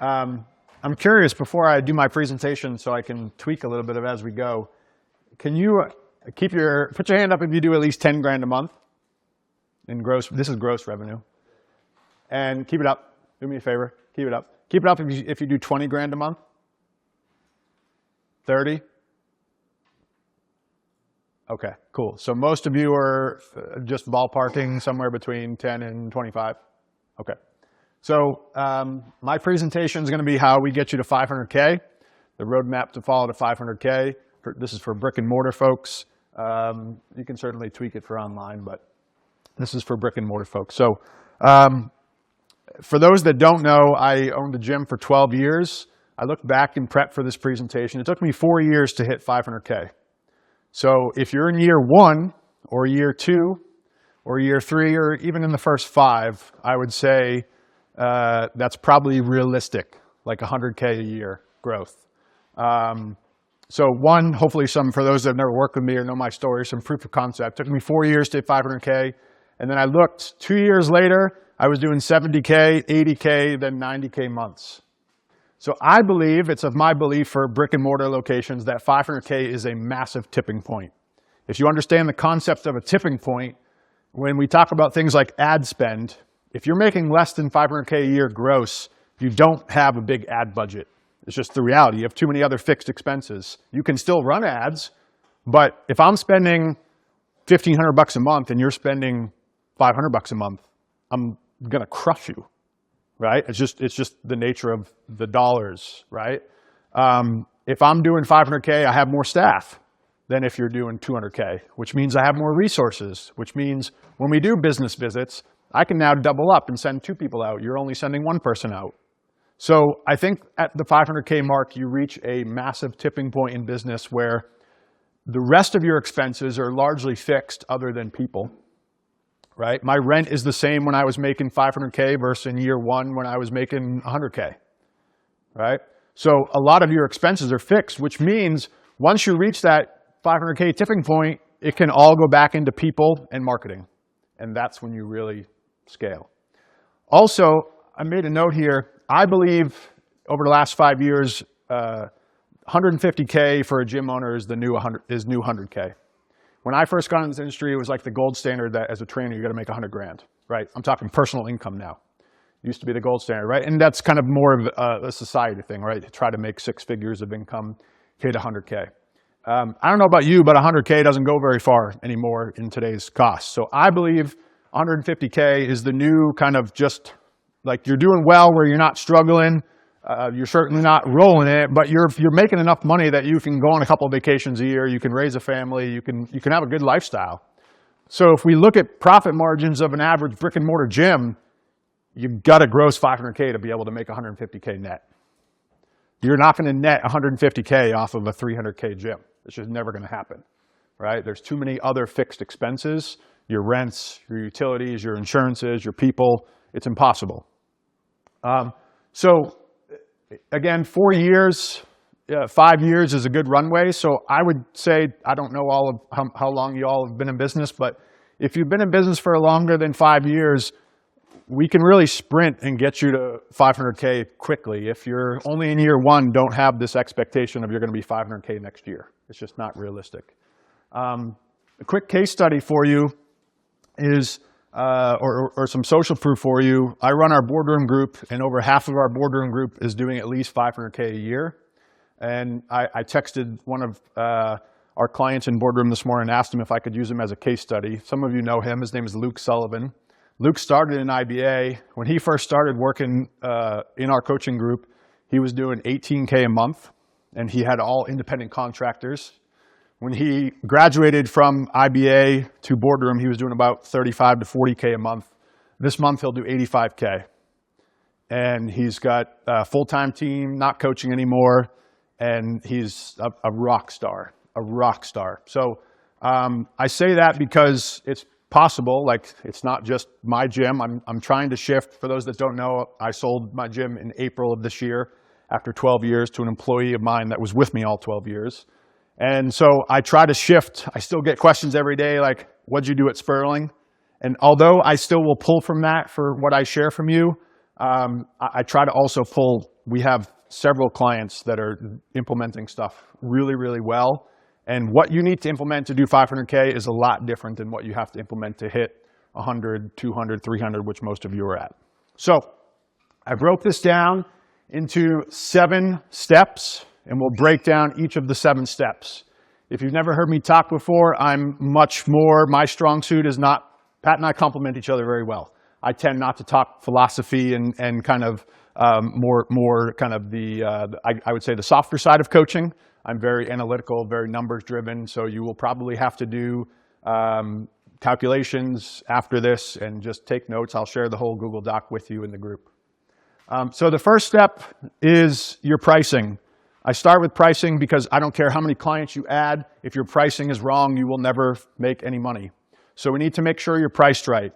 I'm curious, before I do my presentation so I can tweak a little bit of as we go, can you put your hand up if you do at least 10 grand a month in gross, this is gross revenue. And keep it up, do me a favor, keep it up. Keep it up if you do 20 grand a month. 30? Okay, cool. So most of you are just ballparking somewhere between 10 and 25. Okay. So my presentation is going to be how we get you to 500K, the roadmap to follow to 500K. This is for brick and mortar folks. You can certainly tweak it for online, but this is for brick and mortar folks. So for those that don't know, I owned a gym for 12 years. I looked back and prepped for this presentation. It took me 4 years to hit 500K. So if you're in year 1 or year 2 or year 3 or even in the first 5, I would say that's probably realistic, like 100K a year growth. So one, hopefully for those that have never worked with me or know my story, some proof of concept. It took me 4 years to hit 500K. And then I looked 2 years later, I was doing 70K, 80K, then 90K months. So I believe, it's of my belief for brick and mortar locations, that 500K is a massive tipping point. If you understand the concept of a tipping point, when we talk about things like ad spend, if you're making less than 500K a year gross, you don't have a big ad budget. It's just the reality. You have too many other fixed expenses. You can still run ads, but if I'm spending $1,500 a month and you're spending $500 a month, I'm gonna crush you, right? It's just the nature of the dollars, right? If I'm doing 500K, I have more staff than if you're doing 200K, which means I have more resources, which means when we do business visits, I can now double up and send 2 people out. You're only sending 1 person out. So I think at the 500K mark, you reach a massive tipping point in business where the rest of your expenses are largely fixed other than people, right? My rent is the same when I was making 500K versus in year 1 when I was making 100K, right? So a lot of your expenses are fixed, which means once you reach that 500K tipping point, it can all go back into people and marketing. And that's when you really scale. Also, I made a note here. I believe over the last 5 years, 150K for a gym owner is new 100K. When I first got into this industry, it was like the gold standard that as a trainer, you got to make 100 grand, right? I'm talking personal income now. It used to be the gold standard, right? And that's kind of more of a society thing, right? To try to make 6 figures of income, hit 100K. I don't know about you, but 100K doesn't go very far anymore in today's costs. So I believe 150K is the new kind of just like you're doing well where you're not struggling. You're certainly not rolling it, but you're making enough money that you can go on a couple of vacations a year. You can raise a family. You can have a good lifestyle. So if we look at profit margins of an average brick and mortar gym, you've got to gross 500K to be able to make 150K net. You're not going to net 150K off of a 300K gym. It's just never going to happen, right? There's too many other fixed expenses, your rents, your utilities, your insurances, your people. It's impossible. So again, 4 years, 5 years is a good runway. So I would say, I don't know all of how long you all have been in business, but if you've been in business for longer than 5 years, we can really sprint and get you to 500K quickly. If you're only in year 1, don't have this expectation of you're going to be 500K next year. It's just not realistic. A quick case study for you is, or some social proof for you. I run our boardroom group, and over half of our boardroom group is doing at least 500K a year. And I texted one of our clients in boardroom this morning and asked him if I could use him as a case study. Some of you know him. His name is Luke Sullivan. Luke started in IBA. When he first started working in our coaching group, he was doing 18K a month, and he had all independent contractors. When he graduated from IBA to boardroom, he was doing about 35 to 40K a month. This month, he'll do 85K. And he's got a full-time team, not coaching anymore, and he's a rock star, a rock star. So I say that because it's possible. Like, it's not just my gym. I'm trying to shift. For those that don't know, I sold my gym in April of this year after 12 years to an employee of mine that was with me all 12 years. And so I try to shift. I still get questions every day like, what'd you do at Spurling? And although I still will pull from that for what I share from you, I try to also pull we have several clients that are implementing stuff really, really well. And what you need to implement to do 500K is a lot different than what you have to implement to hit 100, 200, 300, which most of you are at. So I broke this down into 7 steps, and we'll break down each of the 7 steps. If you've never heard me talk before, I'm much more, my strong suit is not, Pat and I complement each other very well. I tend not to talk philosophy and kind of more kind of I would say the softer side of coaching. I'm very analytical, very numbers driven, so you will probably have to do calculations after this and just take notes. I'll share the whole Google Doc with you in the group. So the first step is your pricing. I start with pricing because I don't care how many clients you add. If your pricing is wrong, you will never make any money. So we need to make sure you're priced right.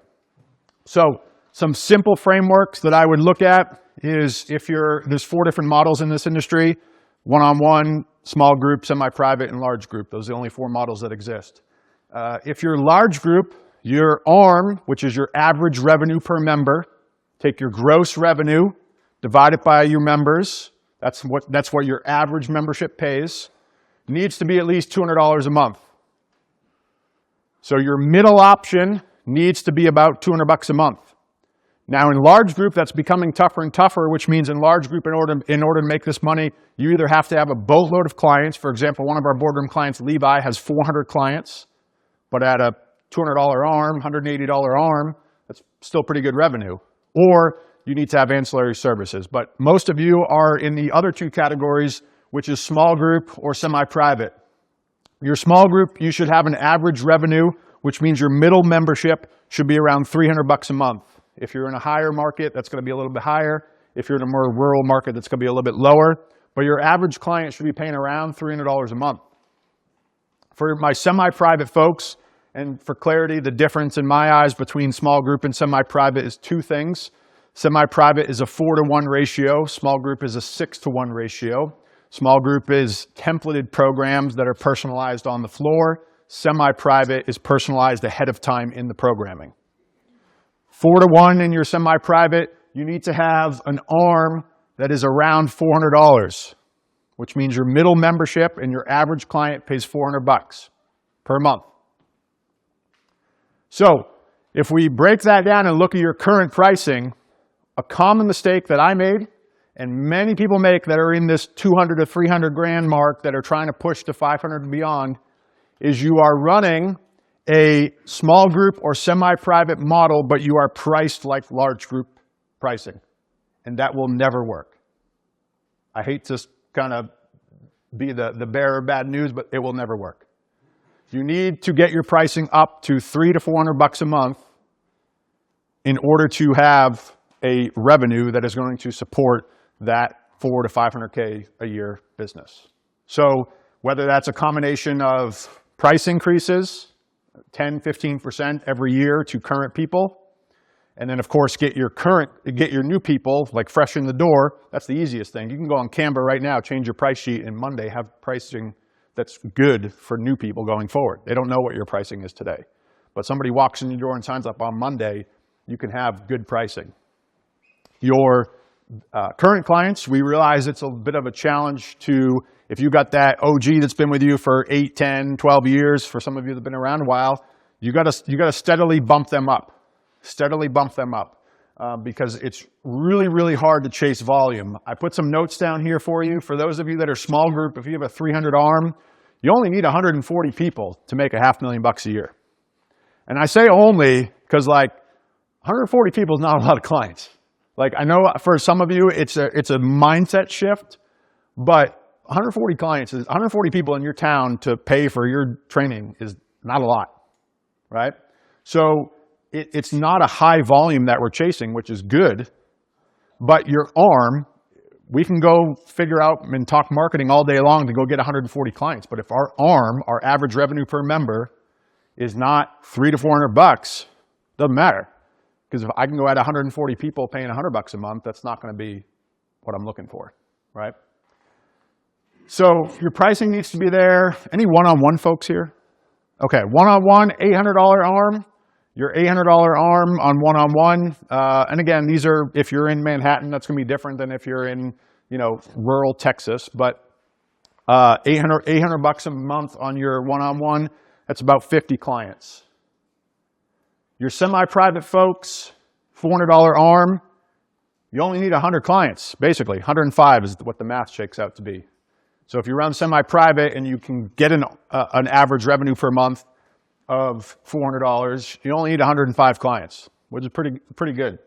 So some simple frameworks that I would look at is there's 4 different models in this industry: one-on-one, small group, semi-private, and large group. Those are the only 4 models that exist. If you're large group, your ARM, which is your average revenue per member, take your gross revenue, divide it by your members. That's what your average membership pays. Needs to be at least $200 a month. So your middle option needs to be about $200 a month. Now in large group, that's becoming tougher and tougher, which means in large group, in order to make this money, you either have to have a boatload of clients. For example, one of our boardroom clients, Levi, has 400 clients, but at a $200 ARM, $180 ARM, that's still pretty good revenue. Or you need to have ancillary services. But most of you are in the other 2 categories, which is small group or semi-private. Your small group, you should have an average revenue, which means your middle membership should be around $300 a month. If you're in a higher market, that's going to be a little bit higher. If you're in a more rural market, that's going to be a little bit lower. But your average client should be paying around $300 a month. For my semi-private folks, and for clarity, the difference in my eyes between small group and semi-private is 2 things. Semi-private is a 4-to-1 ratio. Small group is a 6-to-1 ratio. Small group is templated programs that are personalized on the floor. Semi-private is personalized ahead of time in the programming. 4-to-1 in your semi-private, you need to have an ARM that is around $400, which means your middle membership and your average client pays $400 per month. So if we break that down and look at your current pricing, a common mistake that I made and many people make that are in this 200 to 300 grand mark that are trying to push to 500 and beyond is you are running a small group or semi-private model, but you are priced like large group pricing. And that will never work. I hate to kind of be the bearer of bad news, but it will never work. You need to get your pricing up to $300 to $400 a month in order to have a revenue that is going to support that 400 to 500K a year business. So whether that's a combination of price increases, 10, 15% every year to current people, and then of course get your new people like fresh in the door. That's the easiest thing. You can go on Canva right now, change your price sheet, and Monday have pricing that's good for new people going forward. They don't know what your pricing is today. But somebody walks in your door and signs up on Monday, you can have good pricing. Your current clients, we realize it's a bit of a challenge to, if you got that OG that's been with you for 8, 10, 12 years, for some of you that have been around a while, you gotta steadily bump them up. Steadily bump them up because it's really, really hard to chase volume. I put some notes down here for you. For those of you that are small group, if you have a 300 ARM, you only need 140 people to make $500,000 a year. And I say only because like 140 people is not a lot of clients. Like I know for some of you, it's a mindset shift, but 140 people in your town to pay for your training is not a lot, right? So it's not a high volume that we're chasing, which is good, but your ARM, we can go figure out and talk marketing all day long to go get 140 clients. But if our ARM, our average revenue per member, is not $300 to $400, doesn't matter. Because if I can go at 140 people paying $100 a month, that's not going to be what I'm looking for, right? So your pricing needs to be there. Any one-on-one folks here? Okay, one-on-one, $800 ARM. Your $800 ARM on one-on-one. And again, these are, if you're in Manhattan, that's going to be different than if you're in rural Texas, but $800 bucks a month on your one-on-one, that's about 50 clients. Your semi-private folks, $400 ARM, you only need 100 clients, basically. 105 is what the math shakes out to be. So if you run semi-private and you can get an average revenue per month of $400, you only need 105 clients, which is pretty good.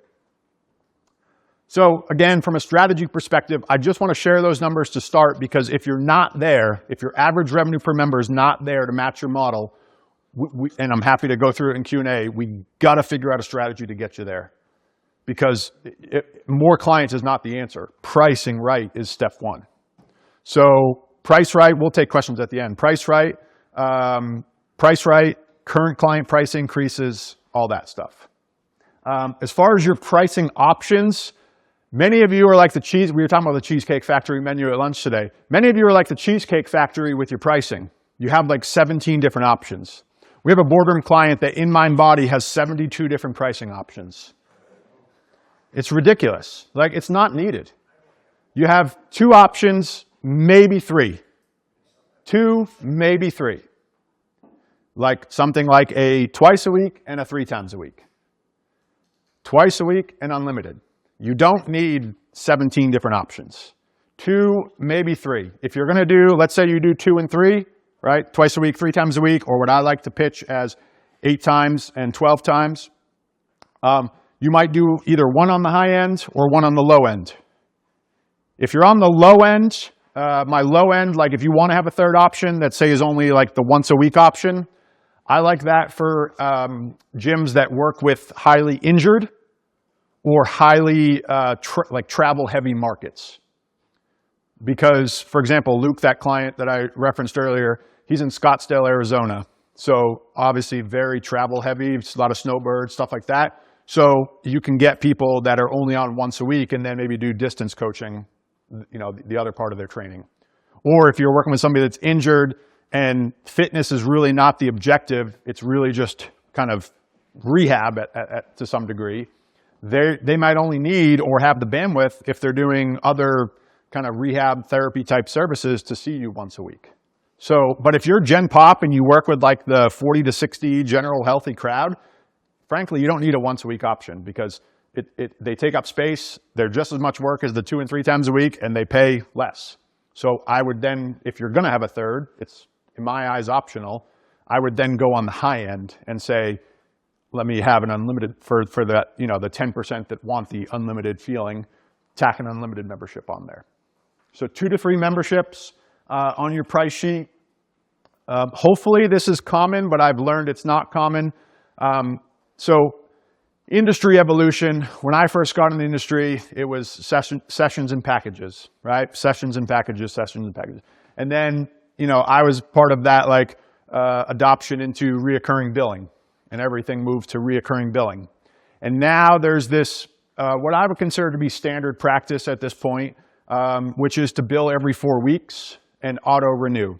So again, from a strategy perspective, I just want to share those numbers to start, because if you're not there, if your average revenue per member is not there to match your model, and I'm happy to go through it in Q&A, we got to figure out a strategy to get you there, because more clients is not the answer. Pricing right is step one. So price right, we'll take questions at the end. Price right, current client price increases, all that stuff. As far as your pricing options, many of you are like we were talking about the Cheesecake Factory menu at lunch today. Many of you are like the Cheesecake Factory with your pricing. You have like 17 different options. We have a boardroom client that in Mindbody has 72 different pricing options. It's ridiculous. Like, it's not needed. You have 2 options, maybe 3. 2, maybe 3. Like something like a twice a week and a 3 times a week. Twice a week and unlimited. You don't need 17 different options. 2, maybe 3. If you're going to do, let's say you do 2 and 3, right? Twice a week, 3 times a week, or what I like to pitch as 8 times and 12 times. You might do either 1 on the high end or 1 on the low end. If you're on the low end, my low end, like if you want to have a third option that say is only like the once a week option, I like that for gyms that work with highly injured or highly like travel heavy markets. Because, for example, Luke, that client that I referenced earlier, he's in Scottsdale, Arizona. So obviously very travel heavy, a lot of snowbirds, stuff like that. So you can get people that are only on once a week and then maybe do distance coaching, the other part of their training. Or if you're working with somebody that's injured and fitness is really not the objective, it's really just kind of rehab to some degree, they might only need or have the bandwidth if they're doing other kind of rehab therapy type services to see you once a week. So, but if you're Gen Pop and you work with like the 40 to 60 general healthy crowd, frankly, you don't need a once a week option, because they take up space. They're just as much work as the 2 and 3 times a week, and they pay less. So I would then, if you're going to have a third, it's in my eyes optional. I would then go on the high end and say, let me have an unlimited for that, the 10% that want the unlimited feeling, tack an unlimited membership on there. So 2 to 3 memberships on your price sheet. Hopefully this is common, but I've learned it's not common. So industry evolution, when I first got in the industry, it was sessions and packages, right? Sessions and packages. And then, I was part of that adoption into reoccurring billing, and everything moved to reoccurring billing. And now there's this, what I would consider to be standard practice at this point, which is to bill every 4 weeks and auto renew.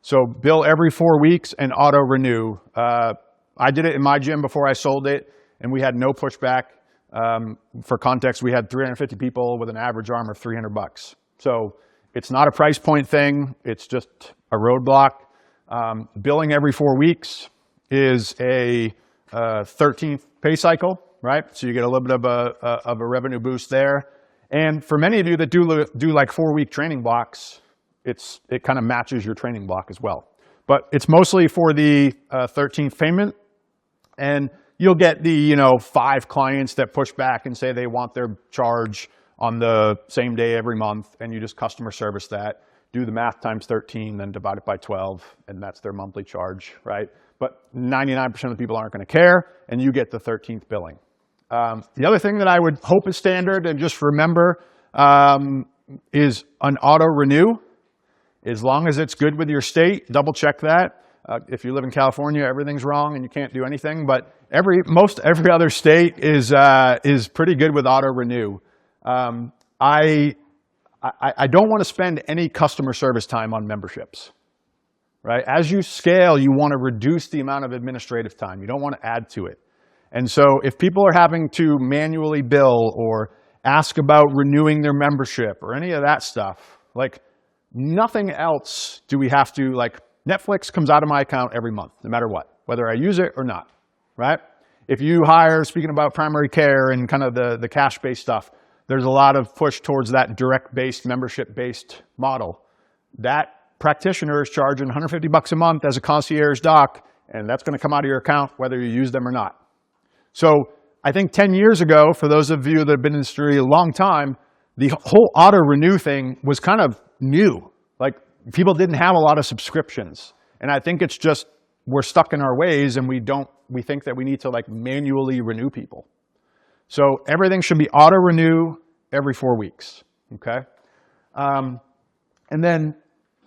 So bill every 4 weeks and auto renew. I did it in my gym before I sold it, and we had no pushback. For context, we had 350 people with an average ARM of $300. So it's not a price point thing. It's just a roadblock. Billing every 4 weeks is a 13th pay cycle, right? So you get a little bit of a revenue boost there. And for many of you that do like 4-week training blocks, it kind of matches your training block as well. But it's mostly for the 13th payment. And you'll get the 5 clients that push back and say they want their charge on the same day every month, and you just customer service that, do the math times 13, then divide it by 12, and that's their monthly charge, right? But 99% of the people aren't going to care, and you get the 13th billing. The other thing that I would hope is standard, and just remember, is an auto renew. As long as it's good with your state, double check that. If you live in California, everything's wrong and you can't do anything. But most every other state is pretty good with auto renew. I don't want to spend any customer service time on memberships, right? As you scale, you want to reduce the amount of administrative time. You don't want to add to it. And so if people are having to manually bill or ask about renewing their membership or any of that stuff. Like nothing else do we have to, like Netflix comes out of my account every month, no matter what, whether I use it or not, right? If you hire, speaking about primary care and kind of the cash-based stuff, there's a lot of push towards that direct-based, membership-based model. That practitioner is charging $150 a month as a concierge doc, and that's going to come out of your account whether you use them or not. So I think 10 years ago, for those of you that have been in the industry a long time, the whole auto-renew thing was kind of new. Like people didn't have a lot of subscriptions. And I think it's just we're stuck in our ways and we think that we need to like manually renew people. So everything should be auto-renew every 4 weeks, okay? And then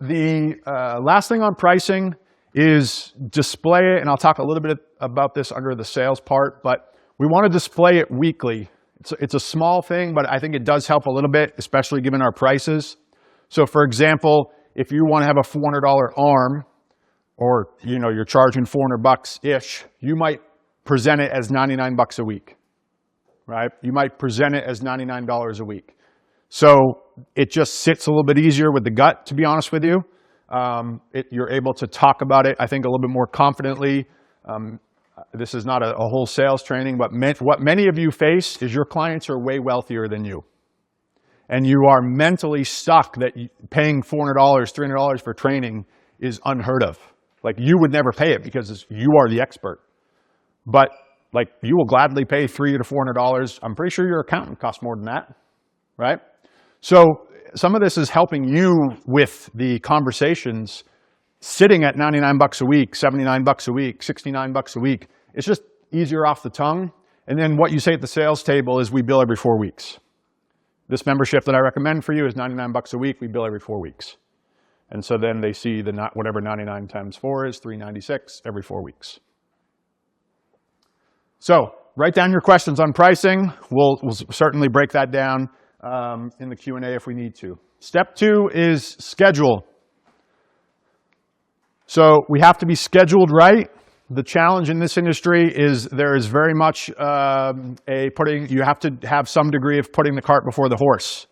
the last thing on pricing is display it, and I'll talk a little bit about this under the sales part, but we want to display it weekly. It's a small thing, but I think it does help a little bit, especially given our prices. So for example, if you want to have a $400 arm, or you're charging $400-ish, you might present it as $99 a week, right? You might present it as $99 a week. So it just sits a little bit easier with the gut, to be honest with you. You're able to talk about it, I think, a little bit more confidently. This is not a whole sales training, but what many of you face is your clients are way wealthier than you. And you are mentally stuck that paying $400, $300 for training is unheard of. Like you would never pay it because you are the expert. But like you will gladly pay $300 to $400. I'm pretty sure your accountant costs more than that, right? So some of this is helping you with the conversations sitting at $99 a week, $79 a week, $69 a week. It's just easier off the tongue. And then what you say at the sales table is we bill every 4 weeks. This membership that I recommend for you is $99 a week. We bill every 4 weeks. And so then they see whatever 99 times 4 is, $396 every 4 weeks. So write down your questions on pricing. We'll certainly break that down in the Q&A if we need to. Step 2 is schedule. So we have to be scheduled right. The challenge in this industry is there is very much you have to have some degree of putting the cart before the horse.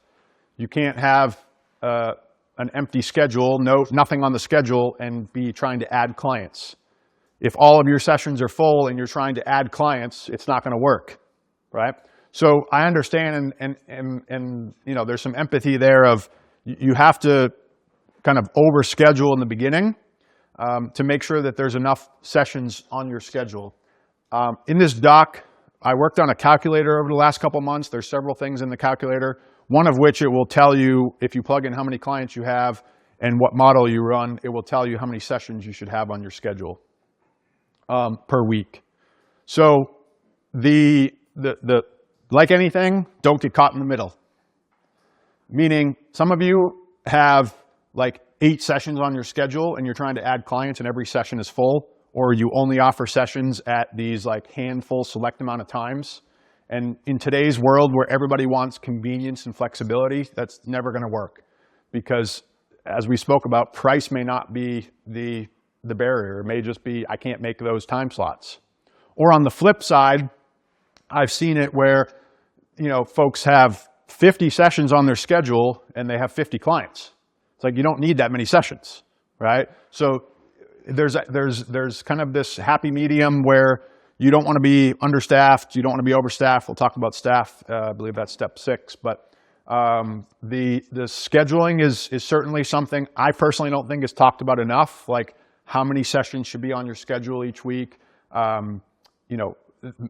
You can't have an empty schedule, nothing on the schedule, and be trying to add clients. If all of your sessions are full and you're trying to add clients, it's not going to work, right? So I understand, and there's some empathy there of you have to kind of overschedule in the beginning to make sure that there's enough sessions on your schedule. In this doc, I worked on a calculator over the last couple months. There's several things in the calculator, one of which it will tell you if you plug in how many clients you have and what model you run, it will tell you how many sessions you should have on your schedule per week. So like anything, don't get caught in the middle. Meaning some of you have like 8 sessions on your schedule and you're trying to add clients and every session is full, or you only offer sessions at these like handful select amount of times. And in today's world where everybody wants convenience and flexibility, that's never going to work. Because as we spoke about, price may not be the barrier. It may just be, I can't make those time slots. Or on the flip side, I've seen it where, folks have 50 sessions on their schedule and they have 50 clients. It's like, you don't need that many sessions, right? So there's kind of this happy medium where you don't want to be understaffed, you don't want to be overstaffed. We'll talk about staff, I believe that's step 6. But the scheduling is certainly something I personally don't think is talked about enough, like how many sessions should be on your schedule each week,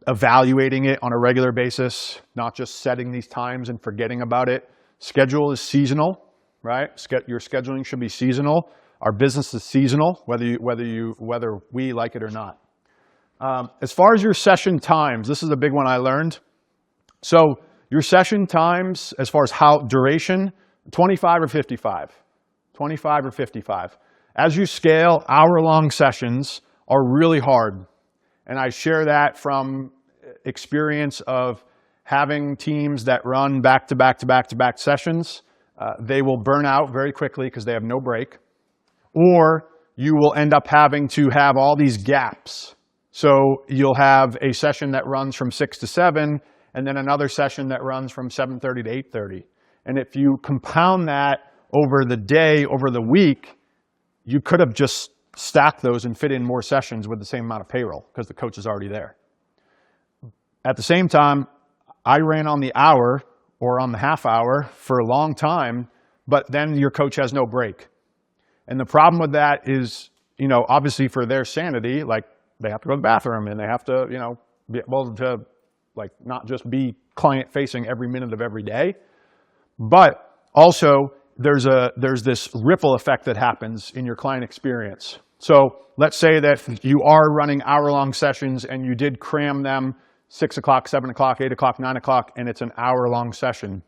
evaluating it on a regular basis, not just setting these times and forgetting about it. Schedule is seasonal, right? Your scheduling should be seasonal. Our business is seasonal, whether we like it or not. As far as your session times, this is a big one I learned. So your session times, as far as how duration, 25 or 55. 25 or 55. As you scale, hour-long sessions are really hard. And I share that from experience of having teams that run back-to-back-to-back-to-back sessions. They will burn out very quickly because they have no break. Or you will end up having to have all these gaps. So you'll have a session that runs from 6 to 7, and then another session that runs from 7:30 to 8:30. And if you compound that over the day, over the week, you could have just stacked those and fit in more sessions with the same amount of payroll because the coach is already there. At the same time, I ran on the hour or on the half hour for a long time, but then your coach has no break. And the problem with that is, you know, obviously for their sanity, like they have to go to the bathroom and they have to, you know, be able to like not just be client facing every minute of every day, but also there's this ripple effect that happens in your client experience. So let's say that you are running hour-long sessions and you did cram them 6 o'clock, 7 o'clock, 8 o'clock, 9 o'clock, and it's an hour-long session.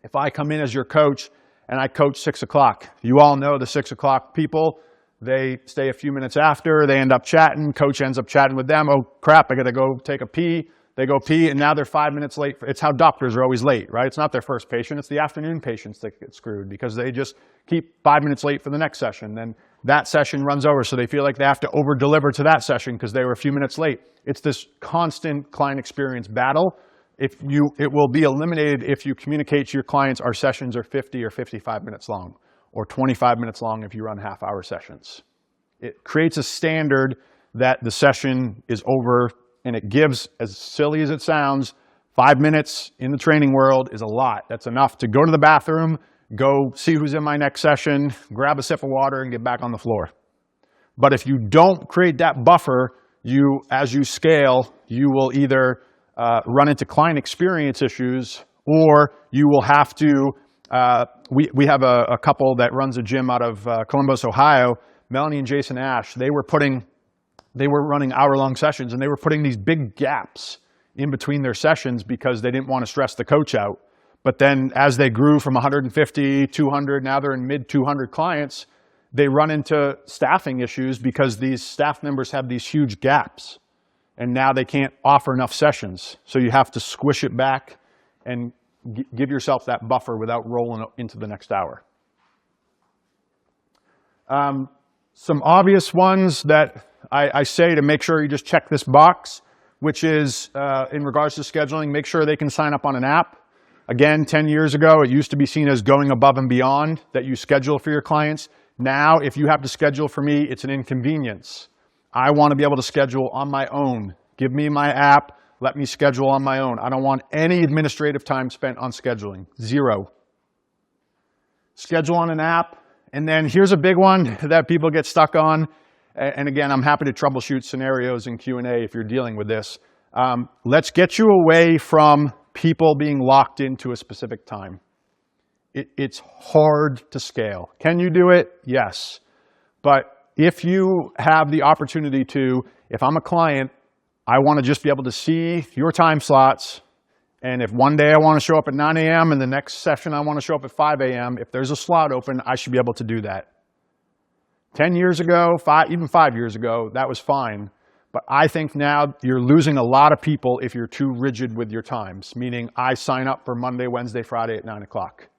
If I come in as your coach and I coach 6 o'clock, you all know the 6 o'clock people, they stay a few minutes after, they end up chatting, coach ends up chatting with them, oh crap, I gotta go take a pee. They go pee, and now they're 5 minutes late. It's how doctors are always late, right? It's not their first patient, it's the afternoon patients that get screwed because they just keep 5 minutes late for the next session. Then that session runs over, so they feel like they have to over-deliver to that session because they were a few minutes late. It's this constant client experience battle. It will be eliminated if you communicate to your clients our sessions are 50 or 55 minutes long, or 25 minutes long if you run half-hour sessions. It creates a standard that the session is over. And it gives, as silly as it sounds, 5 minutes in the training world is a lot. That's enough to go to the bathroom, go see who's in my next session, grab a sip of water, and get back on the floor. But if you don't create that buffer, as you scale, you will either run into client experience issues, or you will have to, we have a couple that runs a gym out of Columbus, Ohio, Melanie and Jason Ash. They were running hour-long sessions, and they were putting these big gaps in between their sessions because they didn't want to stress the coach out. But then as they grew from 150, 200, now they're in mid-200 clients, they run into staffing issues because these staff members have these huge gaps, and now they can't offer enough sessions. So you have to squish it back and give yourself that buffer without rolling into the next hour. Some obvious ones that I say to make sure you just check this box, which is in regards to scheduling, make sure they can sign up on an app. Again, 10 years ago, it used to be seen as going above and beyond that you schedule for your clients. Now, if you have to schedule for me, it's an inconvenience. I want to be able to schedule on my own. Give me my app, let me schedule on my own. I don't want any administrative time spent on scheduling, 0. Schedule on an app. And then here's a big one that people get stuck on. And again, I'm happy to troubleshoot scenarios in Q&A if you're dealing with this. Let's get you away from people being locked into a specific time. It's hard to scale. Can you do it? Yes. But if you have the opportunity to, if I'm a client, I want to just be able to see your time slots. And if one day I want to show up at 9 a.m. and the next session I want to show up at 5 a.m., if there's a slot open, I should be able to do that. 10 years ago, even 5 years ago, that was fine. But I think now you're losing a lot of people if you're too rigid with your times, meaning I sign up for Monday, Wednesday, Friday at 9 o'clock.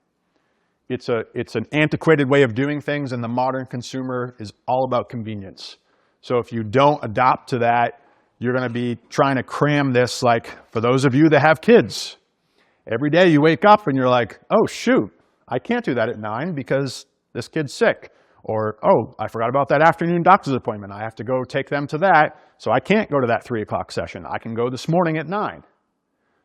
It's an antiquated way of doing things, and the modern consumer is all about convenience. So if you don't adopt to that, you're going to be trying to cram this, like for those of you that have kids. Every day you wake up and you're like, oh shoot, I can't do that at 9 because this kid's sick. Or, oh, I forgot about that afternoon doctor's appointment. I have to go take them to that, so I can't go to that 3 o'clock session. I can go this morning at 9.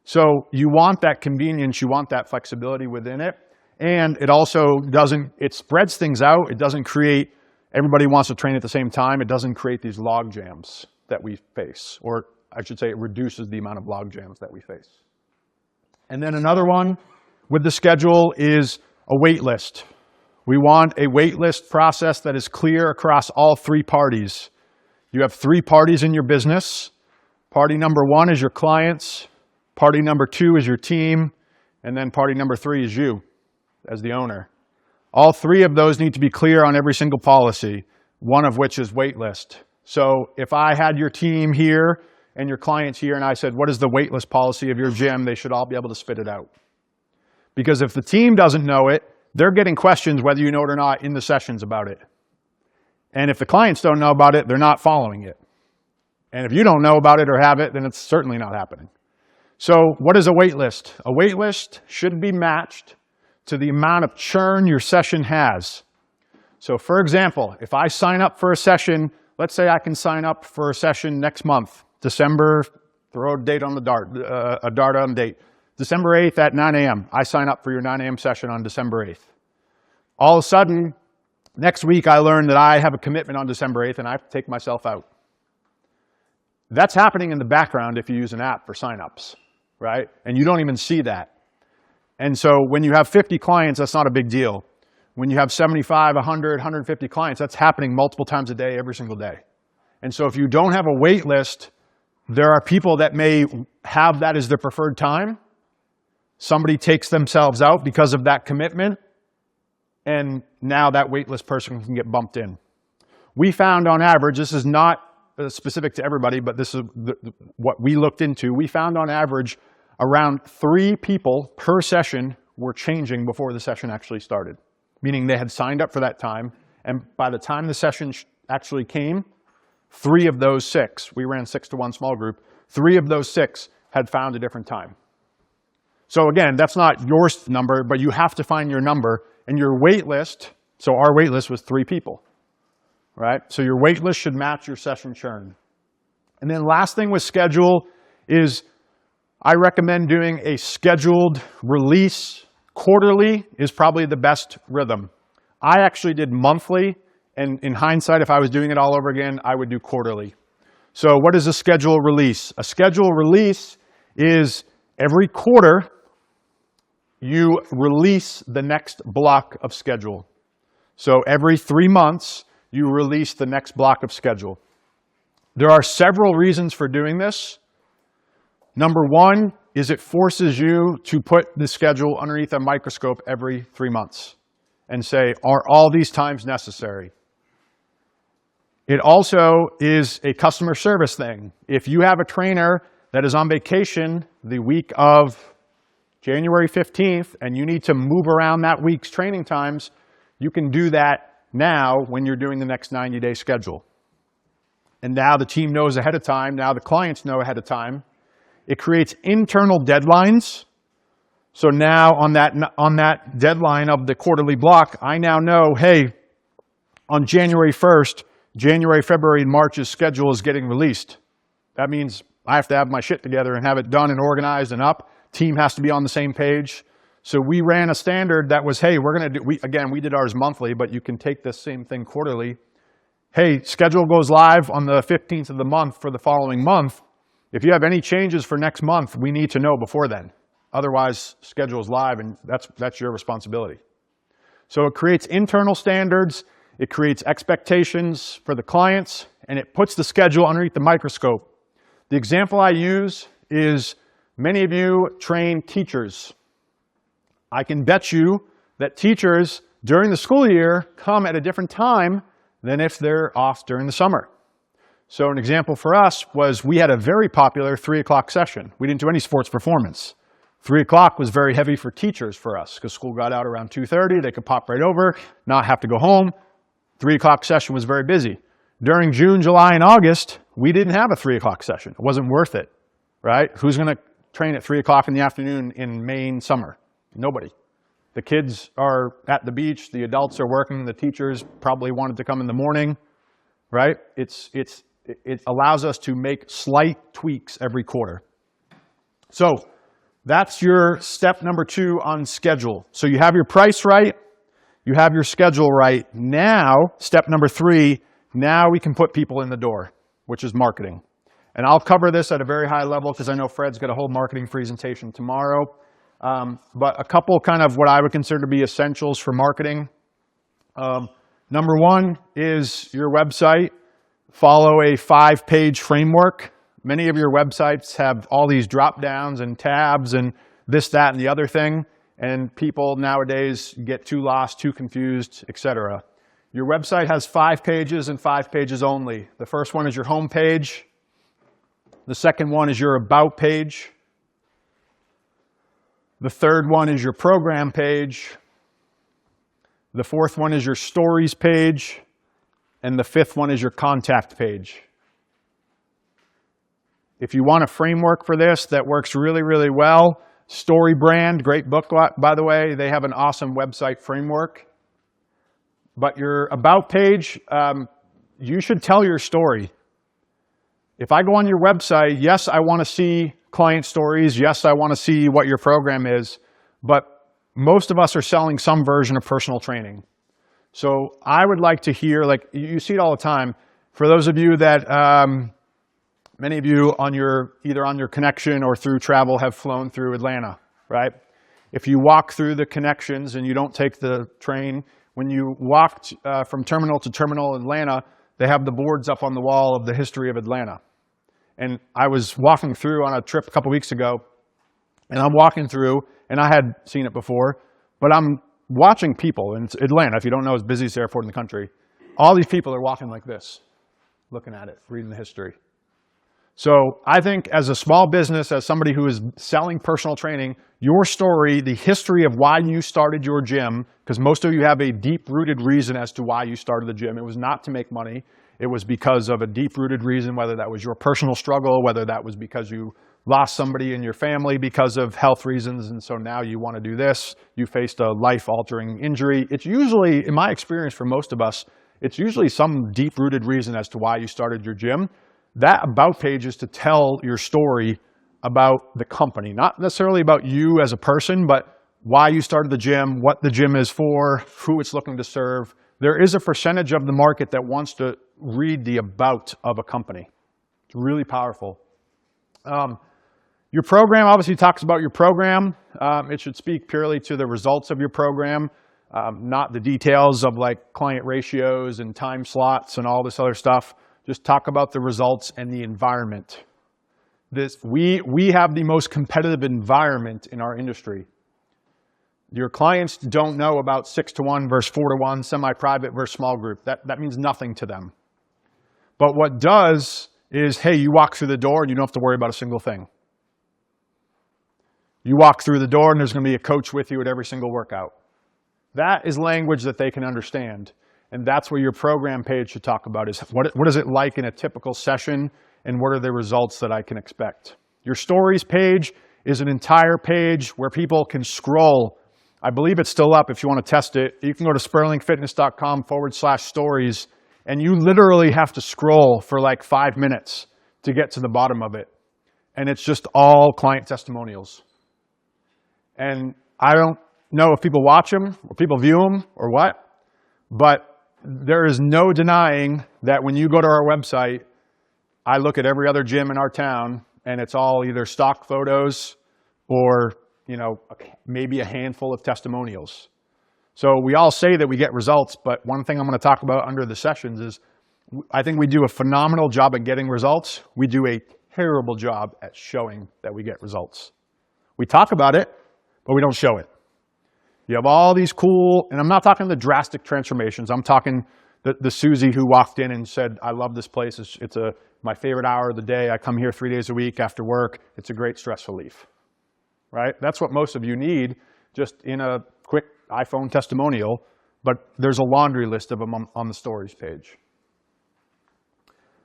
So you want that convenience, you want that flexibility within it. And it also it spreads things out. It doesn't create, everybody wants to train at the same time. It doesn't create these log jams that we face. Or I should say it reduces the amount of log jams that we face. And then another one with the schedule is a wait list. We want a wait list process that is clear across all 3 parties. You have 3 parties in your business. Party number 1 is your clients. Party number 2 is your team. And then party number 3 is you as the owner. All 3 of those need to be clear on every single policy, one of which is wait list. So if I had your team here and your clients here and I said, what is the wait list policy of your gym? They should all be able to spit it out. Because if the team doesn't know it, they're getting questions whether you know it or not in the sessions about it. And if the clients don't know about it, they're not following it. And if you don't know about it or have it, then it's certainly not happening. So what is a wait list? A wait list should be matched to the amount of churn your session has. So for example, if I sign up for a session, let's say I can sign up for a session next month, December, throw a date on the dart, a dart on date. December 8th at 9 a.m. I sign up for your 9 a.m. session on December 8th. All of a sudden, next week I learn that I have a commitment on December 8th and I have to take myself out. That's happening in the background if you use an app for signups, right? And you don't even see that. And so when you have 50 clients, that's not a big deal. When you have 75, 100, 150 clients, that's happening multiple times a day, every single day. And so if you don't have a wait list, there are people that may have that as their preferred time. Somebody takes themselves out because of that commitment, and now that waitlist person can get bumped in. We found on average, this is not specific to everybody, but this is what we looked into. We found on average around 3 people per session were changing before the session actually started, meaning they had signed up for that time, and by the time the session actually came, 3 of those 6, we ran 6 to 1 small group, 3 of those 6 had found a different time. So again, that's not your number, but you have to find your number, and your wait list, so our wait list was 3 people, right? So your wait list should match your session churn. And then last thing with schedule is I recommend doing a scheduled release. Quarterly is probably the best rhythm. I actually did monthly, and in hindsight, if I was doing it all over again, I would do quarterly. So what is a schedule release? A schedule release is every quarter, you release the next block of schedule. So every 3 months, you release the next block of schedule. There are several reasons for doing this. Number one is it forces you to put the schedule underneath a microscope every 3 months and say, are all these times necessary? It also is a customer service thing. If you have a trainer that is on vacation the week of January 15th, and you need to move around that week's training times, you can do that now when you're doing the next 90-day schedule. And now the team knows ahead of time, now the clients know ahead of time. It creates internal deadlines. So now on that deadline of the quarterly block, I now know, hey, on January 1st, January, February, and March's schedule is getting released. That means I have to have my shit together and have it done and organized and up. Team has to be on the same page. So we ran a standard that was, hey, we're going to do, we did ours monthly, but you can take this same thing quarterly. Hey, schedule goes live on the 15th of the month for the following month. If you have any changes for next month, we need to know before then. Otherwise, schedule is live, and that's your responsibility. So it creates internal standards, it creates expectations for the clients, and it puts the schedule underneath the microscope. The example I use is many of you train teachers. I can bet you that teachers during the school year come at a different time than if they're off during the summer. So an example for us was we had a very popular 3 o'clock session. We didn't do any sports performance. 3 o'clock was very heavy for teachers for us because school got out around 2:30. They could pop right over, not have to go home. 3 o'clock session was very busy. During June, July, and August, we didn't have a 3 o'clock session. It wasn't worth it, right? Who's going to train at 3 o'clock in the afternoon in Maine summer? Nobody. The kids are at the beach, the adults are working, the teachers probably wanted to come in the morning, right? It allows us to make slight tweaks every quarter. So that's your step number 2 on schedule. So you have your price right, you have your schedule right. Now, step number 3, now we can put people in the door, which is marketing. And I'll cover this at a very high level because I know Fred's got a whole marketing presentation tomorrow. But a couple kind of what I would consider to be essentials for marketing. Number 1 is your website. Follow a 5-page framework. Many of your websites have all these drop downs and tabs and this, that, and the other thing. And people nowadays get too lost, too confused, etc. Your website has 5 pages and 5 pages only. The first one is your home page. The second one is your about page. The third one is your program page. The fourth one is your stories page. And the fifth one is your contact page. If you want a framework for this that works really, really well, Story Brand, great book, by the way. They have an awesome website framework. But your About page, you should tell your story. If I go on your website, yes, I want to see client stories. Yes, I want to see what your program is. But most of us are selling some version of personal training. So I would like to hear, like you see it all the time, for those of you that, many of you either on your connection or through travel have flown through Atlanta, right? If you walk through the connections and you don't take the train, when you walked from terminal to terminal in Atlanta, they have the boards up on the wall of the history of Atlanta. And I was walking through on a trip a couple weeks ago, and I'm walking through, and I had seen it before, but I'm watching people, and it's Atlanta, if you don't know, it's the busiest airport in the country. All these people are walking like this, looking at it, reading the history. So I think as a small business, as somebody who is selling personal training, your story, the history of why you started your gym, because most of you have a deep-rooted reason as to why you started the gym. It was not to make money. It was because of a deep-rooted reason, whether that was your personal struggle, whether that was because you lost somebody in your family because of health reasons, and so now you want to do this. You faced a life-altering injury. It's usually, in my experience for most of us, it's usually some deep-rooted reason as to why you started your gym. That About page is to tell your story about the company, not necessarily about you as a person, but why you started the gym, what the gym is for, who it's looking to serve. There is a percentage of the market that wants to read the about of a company. It's really powerful. Your program obviously talks about your program. It should speak purely to the results of your program, not the details of like client ratios and time slots and all this other stuff. Just talk about the results and the environment. We have the most competitive environment in our industry. Your clients don't know about 6-to-1 versus 4-to-1, semi-private versus small group. That means nothing to them. But what does is, hey, you walk through the door and you don't have to worry about a single thing. You walk through the door and there's going to be a coach with you at every single workout. That is language that they can understand. And that's where your program page should talk about is what is it like in a typical session and what are the results that I can expect. Your stories page is an entire page where people can scroll. I believe it's still up if you want to test it. You can go to spurlingfitness.com/stories and you literally have to scroll for like 5 minutes to get to the bottom of it. And it's just all client testimonials. And I don't know if people watch them or people view them or what, but there is no denying that when you go to our website, I look at every other gym in our town and it's all either stock photos or, you know, maybe a handful of testimonials. So we all say that we get results, but one thing I'm going to talk about under the sessions is I think we do a phenomenal job at getting results. We do a terrible job at showing that we get results. We talk about it, but we don't show it. You have all these cool, and I'm not talking the drastic transformations. I'm talking the Susie who walked in and said, I love this place. It's my favorite hour of the day. I come here 3 days a week after work. It's a great stress relief, right? That's what most of you need, just in a quick iPhone testimonial, but there's a laundry list of them on the stories page.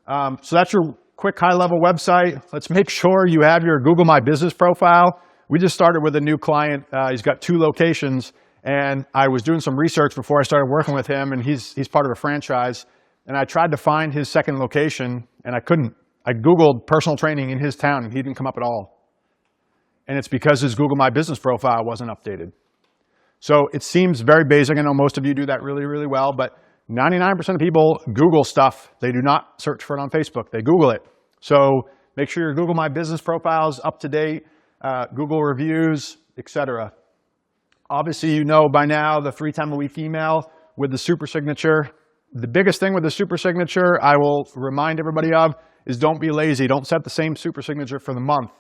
So that's your quick high-level website. Let's make sure you have your Google My Business profile. We just started with a new client. He's got 2 locations, and I was doing some research before I started working with him, and he's part of a franchise, and I tried to find his second location, and I couldn't. I Googled personal training in his town, and he didn't come up at all. And it's because his Google My Business profile wasn't updated. So it seems very basic. I know most of you do that really, really well, but 99% of people Google stuff. They do not search for it on Facebook. They Google it. So make sure your Google My Business profile is up to date. Google reviews, etc. Obviously, you know by now the 3-time-a-week email with the super signature. The biggest thing with the super signature I will remind everybody of is don't be lazy. Don't set the same super signature for the month.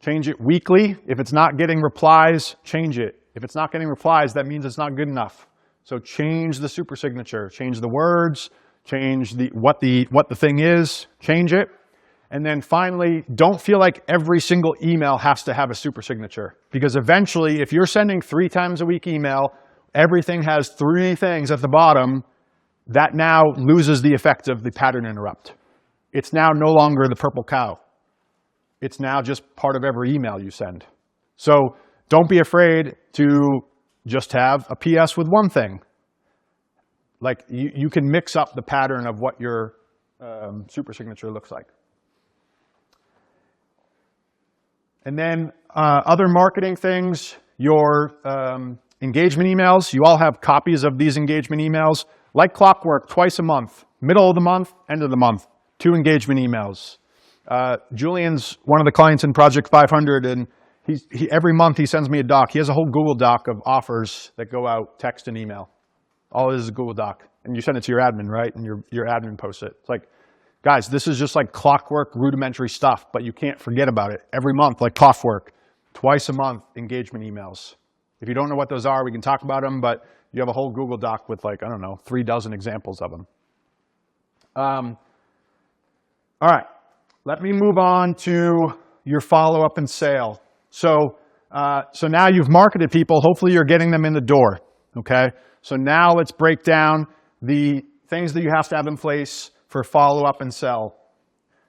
Change it weekly. If it's not getting replies, change it. If it's not getting replies, that means it's not good enough. So change the super signature. Change the words. Change what the thing is. Change it. And then finally, don't feel like every single email has to have a super signature. Because eventually, if you're sending 3 times a week email, everything has 3 things at the bottom, that now loses the effect of the pattern interrupt. It's now no longer the purple cow. It's now just part of every email you send. So don't be afraid to just have a PS with one thing. Like you can mix up the pattern of what your super signature looks like. And then other marketing things, your engagement emails. You all have copies of these engagement emails. Like clockwork, twice a month, middle of the month, end of the month, 2 engagement emails. Julian's one of the clients in Project 500, and every month he sends me a doc. He has a whole Google Doc of offers that go out text and email. All it is a Google Doc. And you send it to your admin, right? And your admin posts it. It's like, guys, this is just like clockwork, rudimentary stuff, but you can't forget about it. Every month, like clockwork, twice a month, engagement emails. If you don't know what those are, we can talk about them, but you have a whole Google Doc with like, I don't know, 3 dozen examples of them. All right, let me move on to your follow-up and sale. So now you've marketed people. Hopefully you're getting them in the door, okay? So now let's break down the things that you have to have in place for follow-up and sell.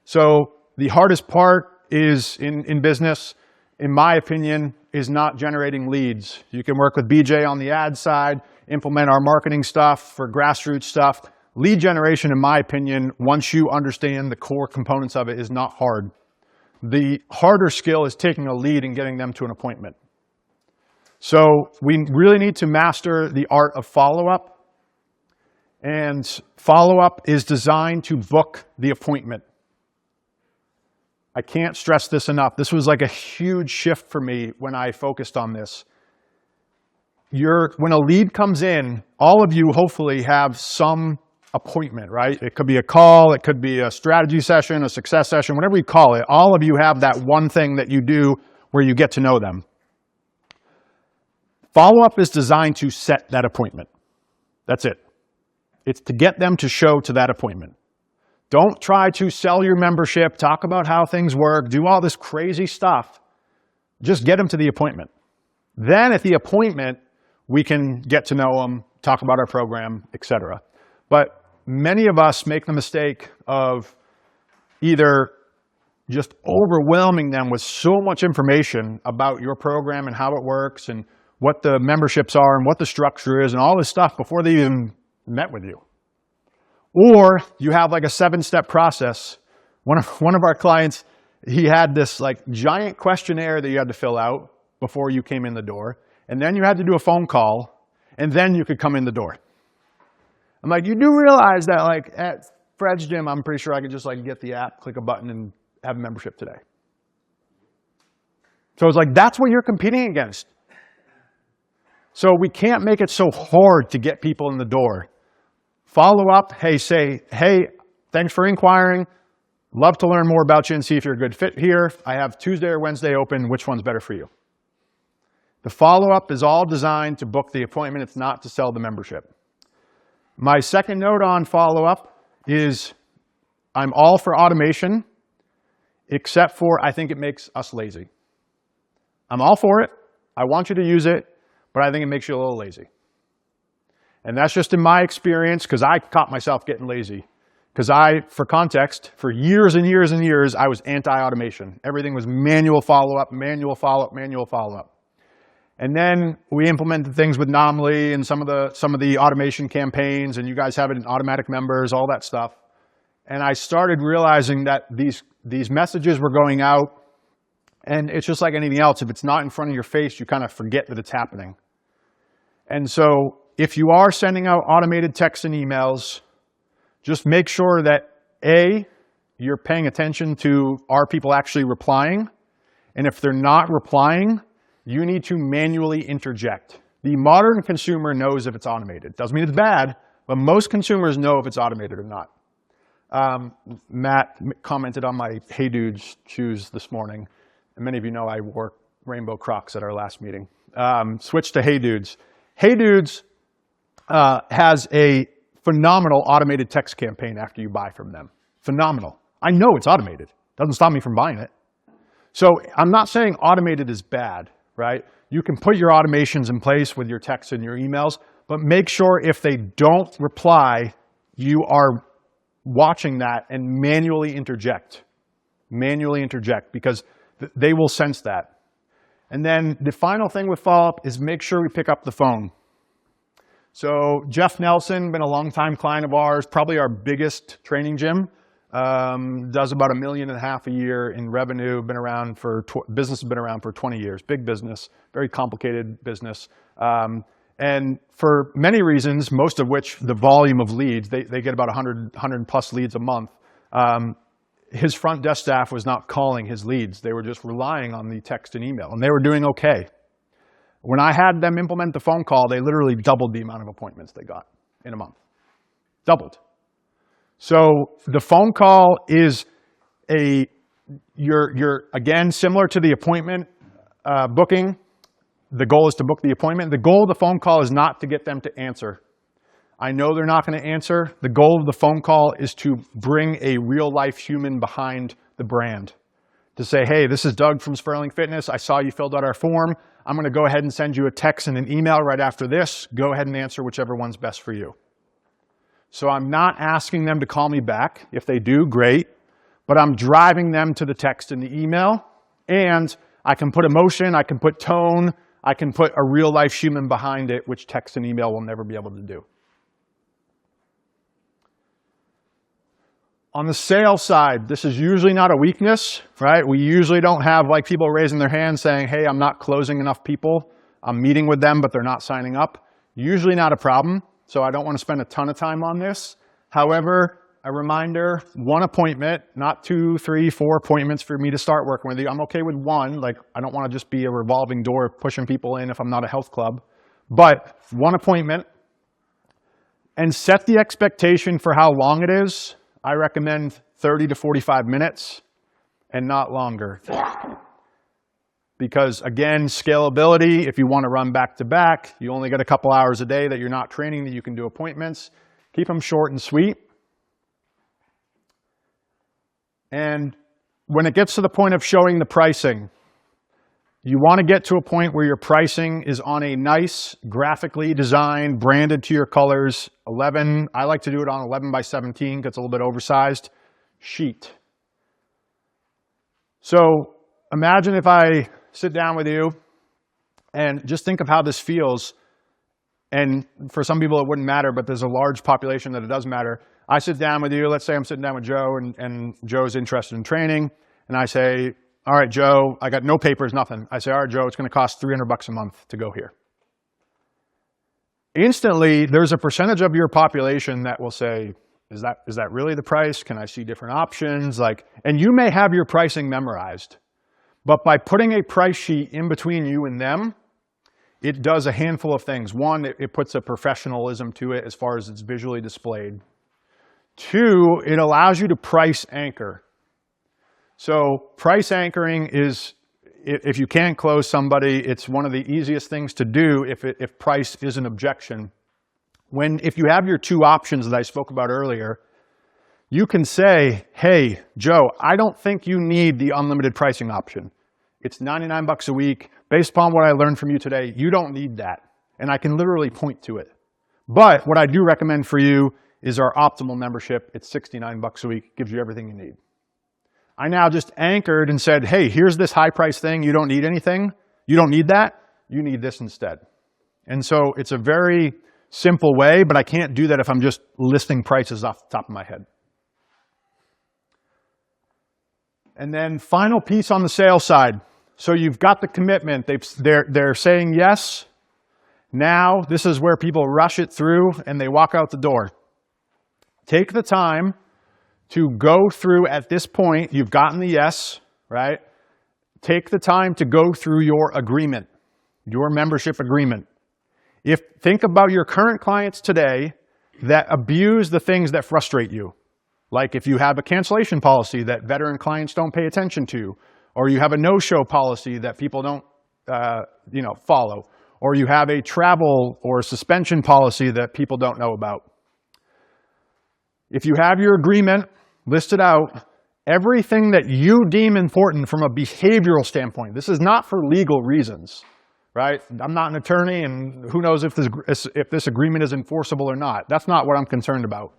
So the hardest part is in business, in my opinion, is not generating leads. You can work with BJ on the ad side, implement our marketing stuff for grassroots stuff. Lead generation, in my opinion, once you understand the core components of it, is not hard. The harder skill is taking a lead and getting them to an appointment. So we really need to master the art of follow-up. And follow-up is designed to book the appointment. I can't stress this enough. This was like a huge shift for me when I focused on this. When a lead comes in, all of you hopefully have some appointment, right? It could be a call, it could be a strategy session, a success session, whatever you call it. All of you have that one thing that you do where you get to know them. Follow-up is designed to set that appointment. That's it. It's to get them to show to that appointment. Don't try to sell your membership, talk about how things work, do all this crazy stuff. Just get them to the appointment. Then at the appointment, we can get to know them, talk about our program, etc. But many of us make the mistake of either just overwhelming them with so much information about your program and how it works and what the memberships are and what the structure is and all this stuff before they even met with you. Or you have like a 7-step process. One of our clients, he had this like giant questionnaire that you had to fill out before you came in the door. And then you had to do a phone call, and then you could come in the door. I'm like, you do realize that like at Fred's gym, I'm pretty sure I could just like get the app, click a button, and have a membership today. So it's like, that's what you're competing against. So we can't make it so hard to get people in the door. Follow up, say, hey, thanks for inquiring. Love to learn more about you and see if you're a good fit here. I have Tuesday or Wednesday open. Which one's better for you? The follow-up is all designed to book the appointment. It's not to sell the membership. My second note on follow-up is I'm all for automation, except for I think it makes us lazy. I'm all for it. I want you to use it, but I think it makes you a little lazy. And that's just in my experience, because I caught myself getting lazy. Because for context, for years and years and years, I was anti-automation. Everything was manual follow-up, manual follow-up, manual follow-up. And then we implemented things with Nomly and some of the automation campaigns, and you guys have it in automatic members, all that stuff. And I started realizing that these messages were going out, and it's just like anything else. If it's not in front of your face, you kind of forget that it's happening. And so if you are sending out automated texts and emails, just make sure that A, you're paying attention to are people actually replying, and if they're not replying, you need to manually interject. The modern consumer knows if it's automated. Doesn't mean it's bad, but most consumers know if it's automated or not. Matt commented on my Hey Dudes shoes this morning, and many of you know I wore rainbow Crocs at our last meeting. Switch to Hey Dudes. Hey Dudes has a phenomenal automated text campaign after you buy from them. Phenomenal. I know it's automated. Doesn't stop me from buying it. So I'm not saying automated is bad, right? You can put your automations in place with your texts and your emails, but make sure if they don't reply, you are watching that and manually interject. Manually interject, because they will sense that. And then the final thing with follow-up is make sure we pick up the phone. So Jeff Nelson, been a longtime client of ours, probably our biggest training gym. Does about $1.5 million a year in revenue. Been around for business has been around for 20 years. Big business, very complicated business, and for many reasons, most of which the volume of leads, they get about 100 plus leads a month. His front desk staff was not calling his leads; they were just relying on the text and email, and they were doing okay. When I had them implement the phone call, they literally doubled the amount of appointments they got in a month. Doubled. So the phone call is you're again, similar to the appointment booking. The goal is to book the appointment. The goal of the phone call is not to get them to answer. I know they're not going to answer. The goal of the phone call is to bring a real life human behind the brand. To say, hey, this is Doug from Spurling Fitness. I saw you filled out our form. I'm going to go ahead and send you a text and an email right after this. Go ahead and answer whichever one's best for you. So I'm not asking them to call me back. If they do, great. But I'm driving them to the text and the email. And I can put emotion, I can put tone, I can put a real life human behind it, which text and email will never be able to do. On the sales side, this is usually not a weakness, right? We usually don't have like people raising their hands saying, hey, I'm not closing enough people. I'm meeting with them, but they're not signing up. Usually not a problem. So I don't want to spend a ton of time on this. However, a reminder, one appointment, not 2, 3, 4 appointments for me to start working with you. I'm okay with one. Like, I don't want to just be a revolving door pushing people in if I'm not a health club. But one appointment, and set the expectation for how long it is. I recommend 30 to 45 minutes and not longer. Because again, scalability, if you want to run back to back, you only get a couple hours a day that you're not training, that you can do appointments. Keep them short and sweet. And when it gets to the point of showing the pricing, you want to get to a point where your pricing is on a nice, graphically designed, branded to your colors, 11, I like to do it on 11 by 17, gets a little bit oversized, sheet. So imagine if I sit down with you and just think of how this feels. And for some people it wouldn't matter, but there's a large population that it does matter. I sit down with you, let's say I'm sitting down with Joe and Joe's interested in training. And I say, all right, Joe, I got no papers, nothing. I say, all right, Joe, it's going to cost $300 a month to go here. Instantly, there's a percentage of your population that will say, is that really the price? Can I see different options? And you may have your pricing memorized. But by putting a price sheet in between you and them, it does a handful of things. One, it puts a professionalism to it as far as it's visually displayed. Two, it allows you to price anchor. So price anchoring is, if you can't close somebody, it's one of the easiest things to do if price is an objection. If you have your two options that I spoke about earlier, you can say, hey, Joe, I don't think you need the unlimited pricing option. It's $99 a week. Based upon what I learned from you today, you don't need that. And I can literally point to it. But what I do recommend for you is our optimal membership. It's $69 a week, gives you everything you need. I now just anchored and said, hey, here's this high price thing. You don't need anything. You don't need that. You need this instead. And so it's a very simple way, but I can't do that if I'm just listing prices off the top of my head. And then final piece on the sales side. So you've got the commitment. They're saying yes. Now this is where people rush it through and they walk out the door. Take the time to go through at this point. You've gotten the yes, right? Take the time to go through your agreement, your membership agreement. Think about your current clients today that abuse the things that frustrate you. Like if you have a cancellation policy that veteran clients don't pay attention to, or you have a no-show policy that people don't follow, or you have a travel or suspension policy that people don't know about. If you have your agreement listed out, everything that you deem important from a behavioral standpoint, this is not for legal reasons, right? I'm not an attorney and who knows if this agreement is enforceable or not. That's not what I'm concerned about.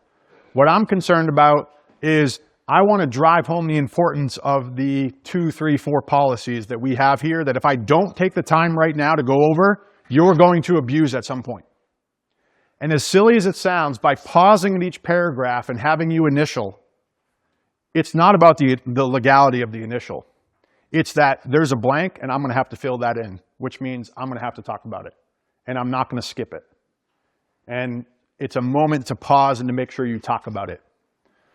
What I'm concerned about is I want to drive home the importance of the 2, 3, 4 policies that we have here that if I don't take the time right now to go over, you're going to abuse at some point. And as silly as it sounds, by pausing at each paragraph and having you initial, it's not about the legality of the initial. It's that there's a blank and I'm going to have to fill that in, which means I'm going to have to talk about it. And I'm not going to skip it. And it's a moment to pause and to make sure you talk about it.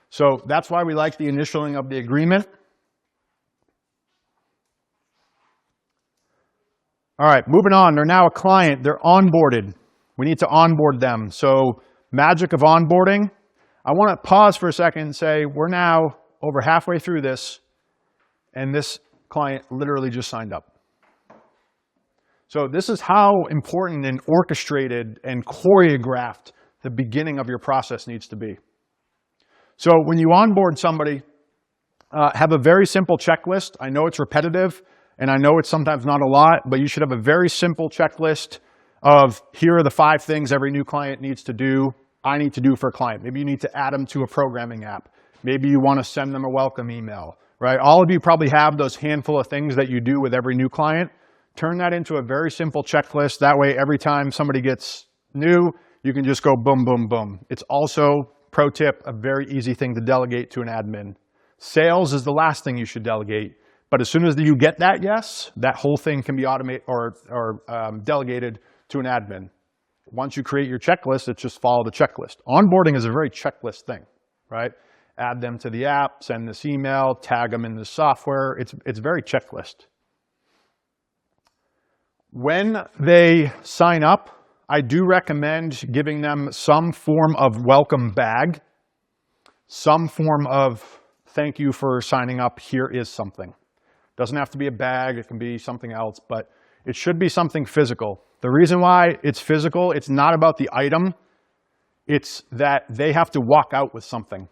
So that's why we like the initialing of the agreement. All right, moving on. They're now a client. They're onboarded. We need to onboard them. So magic of onboarding. I want to pause for a second and say we're now over halfway through this, and this client literally just signed up. So this is how important and orchestrated and choreographed the beginning of your process needs to be. So when you onboard somebody, have a very simple checklist. I know it's repetitive, and I know it's sometimes not a lot, but you should have a very simple checklist of here are the 5 things every new client needs to do, I need to do for a client. Maybe you need to add them to a programming app. Maybe you want to send them a welcome email, right? All of you probably have those handful of things that you do with every new client. Turn that into a very simple checklist. That way, every time somebody gets new, you can just go boom, boom, boom. It's also, pro tip, a very easy thing to delegate to an admin. Sales is the last thing you should delegate. But as soon as you get that yes, that whole thing can be automated or delegated to an admin. Once you create your checklist, it's just follow the checklist. Onboarding is a very checklist thing, right? Add them to the app, send this email, tag them in the software. It's very checklist. When they sign up, I do recommend giving them some form of welcome bag, some form of thank you for signing up, here is something. Doesn't have to be a bag, it can be something else, but it should be something physical. The reason why it's physical, it's not about the item, it's that they have to walk out with something.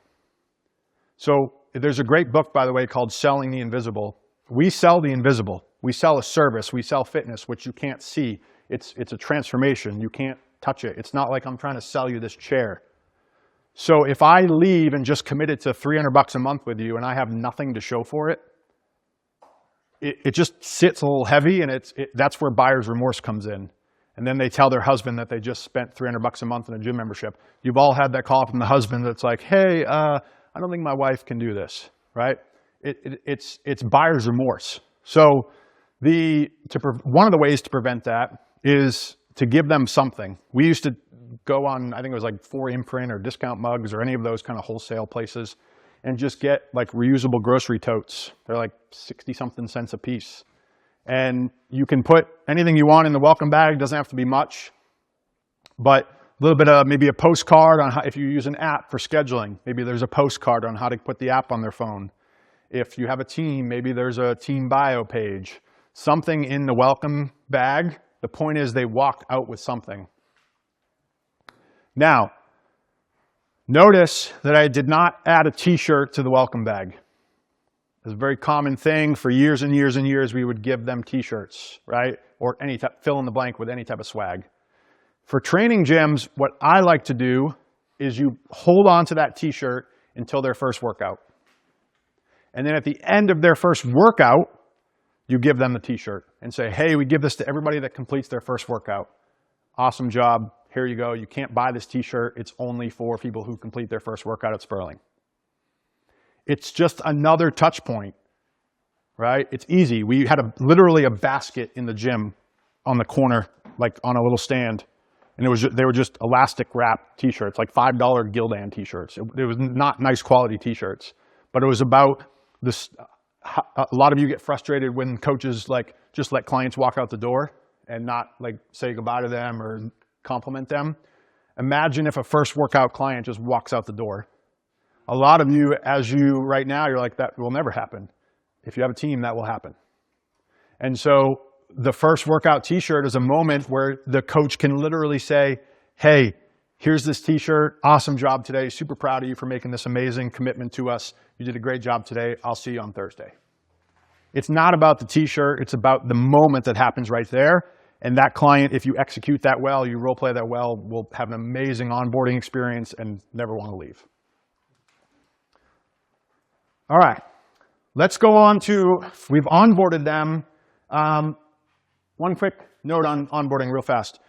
So there's a great book, by the way, called Selling the Invisible. We sell the invisible. We sell a service, we sell fitness, which you can't see. It's a transformation, you can't touch it. It's not like I'm trying to sell you this chair. So if I leave and just committed to $300 a month with you and I have nothing to show for it, it just sits a little heavy, and that's where buyer's remorse comes in. And then they tell their husband that they just spent $300 a month in a gym membership. You've all had that call from the husband that's like, hey, I don't think my wife can do this, right? It's buyer's remorse. So one of the ways to prevent that is to give them something. We used to go on, I think it was like 4imprint or Discount Mugs or any of those kind of wholesale places, and just get like reusable grocery totes. They're like 60-something cents a piece. And you can put anything you want in the welcome bag. Doesn't have to be much, but a little bit of maybe a postcard on how, if you use an app for scheduling, maybe there's a postcard on how to put the app on their phone. If you have a team, maybe there's a team bio page. Something in the welcome bag. The point is they walk out with something. Now, notice that I did not add a t-shirt to the welcome bag. It's a very common thing. For years and years and years, we would give them t-shirts, right? Or any type, fill in the blank with any type of swag. For training gyms, what I like to do is you hold on to that t-shirt until their first workout. And then at the end of their first workout, you give them the t-shirt and say, hey, we give this to everybody that completes their first workout. Awesome job. Here you go. You can't buy this t-shirt. It's only for people who complete their first workout at Spurling. It's just another touch point, right? It's easy. We had literally a basket in the gym on the corner, like on a little stand. And they were just elastic wrap t-shirts, like $5 Gildan t-shirts. It was not nice quality t-shirts, but it was about this. A lot of you get frustrated when coaches like just let clients walk out the door and not like say goodbye to them or compliment them. Imagine if a first workout client just walks out the door. A lot of you, right now, you're like, that will never happen. If you have a team, that will happen. And so the first workout t-shirt is a moment where the coach can literally say, hey, here's this t-shirt. Awesome job today. Super proud of you for making this amazing commitment to us. You did a great job today. I'll see you on Thursday. It's not about the t-shirt. It's about the moment that happens right there. And that client, if you execute that well, you role play that well, will have an amazing onboarding experience and never want to leave. All right, let's go on to, we've onboarded them. One quick note on onboarding real fast.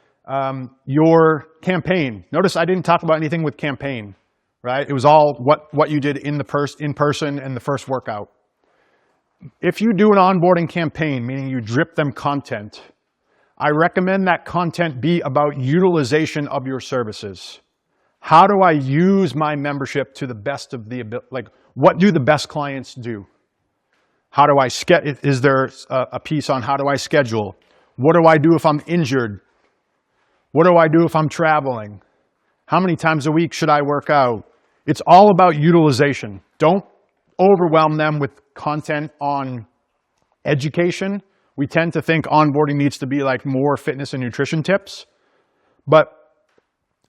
Your campaign. Notice I didn't talk about anything with campaign, right? It was all what you did in person and the first workout. If you do an onboarding campaign, meaning you drip them content, I recommend that content be about utilization of your services. How do I use my membership to the best of the ability? Like, what do the best clients do? How do I is there a piece on how do I schedule? What do I do if I'm injured? What do I do if I'm traveling? How many times a week should I work out? It's all about utilization. Don't overwhelm them with content on education. We tend to think onboarding needs to be like more fitness and nutrition tips. But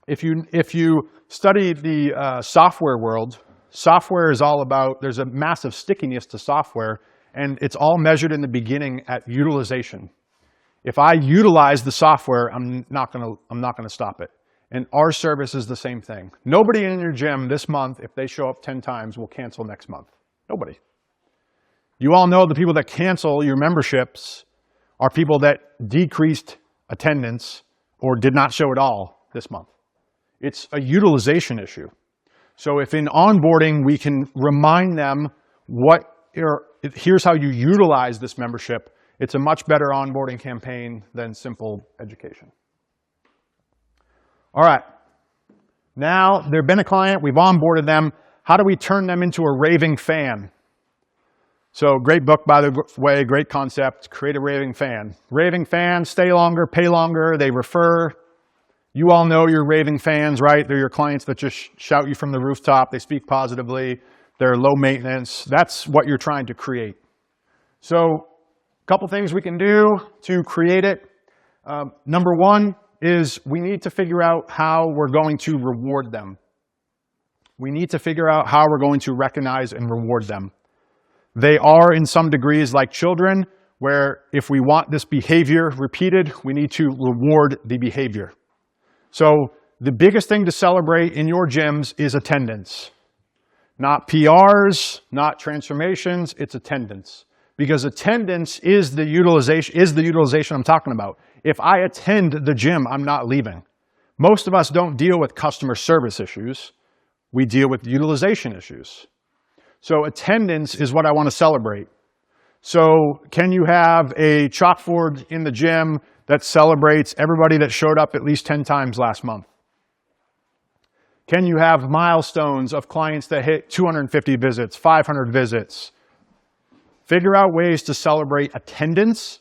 if you study the software world, software is all about, there's a massive stickiness to software, and it's all measured in the beginning at utilization. If I utilize the software, I'm not gonna stop it. And our service is the same thing. Nobody in your gym this month, if they show up 10 times, will cancel next month. Nobody. You all know the people that cancel your memberships are people that decreased attendance or did not show at all this month. It's a utilization issue. So if in onboarding we can remind them here's how you utilize this membership, it's a much better onboarding campaign than simple education. All right, now they've been a client, we've onboarded them. How do we turn them into a raving fan? So great book, by the way, great concept, create a raving fan. Raving fans stay longer, pay longer, they refer. You all know your raving fans, right? They're your clients that just shout you from the rooftop. They speak positively. They're low maintenance. That's what you're trying to create. So a couple things we can do to create it. Number one is we need to figure out how we're going to reward them. We need to figure out how we're going to recognize and reward them. They are in some degrees like children, where if we want this behavior repeated, we need to reward the behavior. So the biggest thing to celebrate in your gyms is attendance. Not PRs, not transformations, it's attendance. Because attendance is the utilization I'm talking about. If I attend the gym, I'm not leaving. Most of us don't deal with customer service issues. We deal with utilization issues. So attendance is what I want to celebrate. So can you have a chalkboard in the gym that celebrates everybody that showed up at least 10 times last month? Can you have milestones of clients that hit 250 visits, 500 visits? Figure out ways to celebrate attendance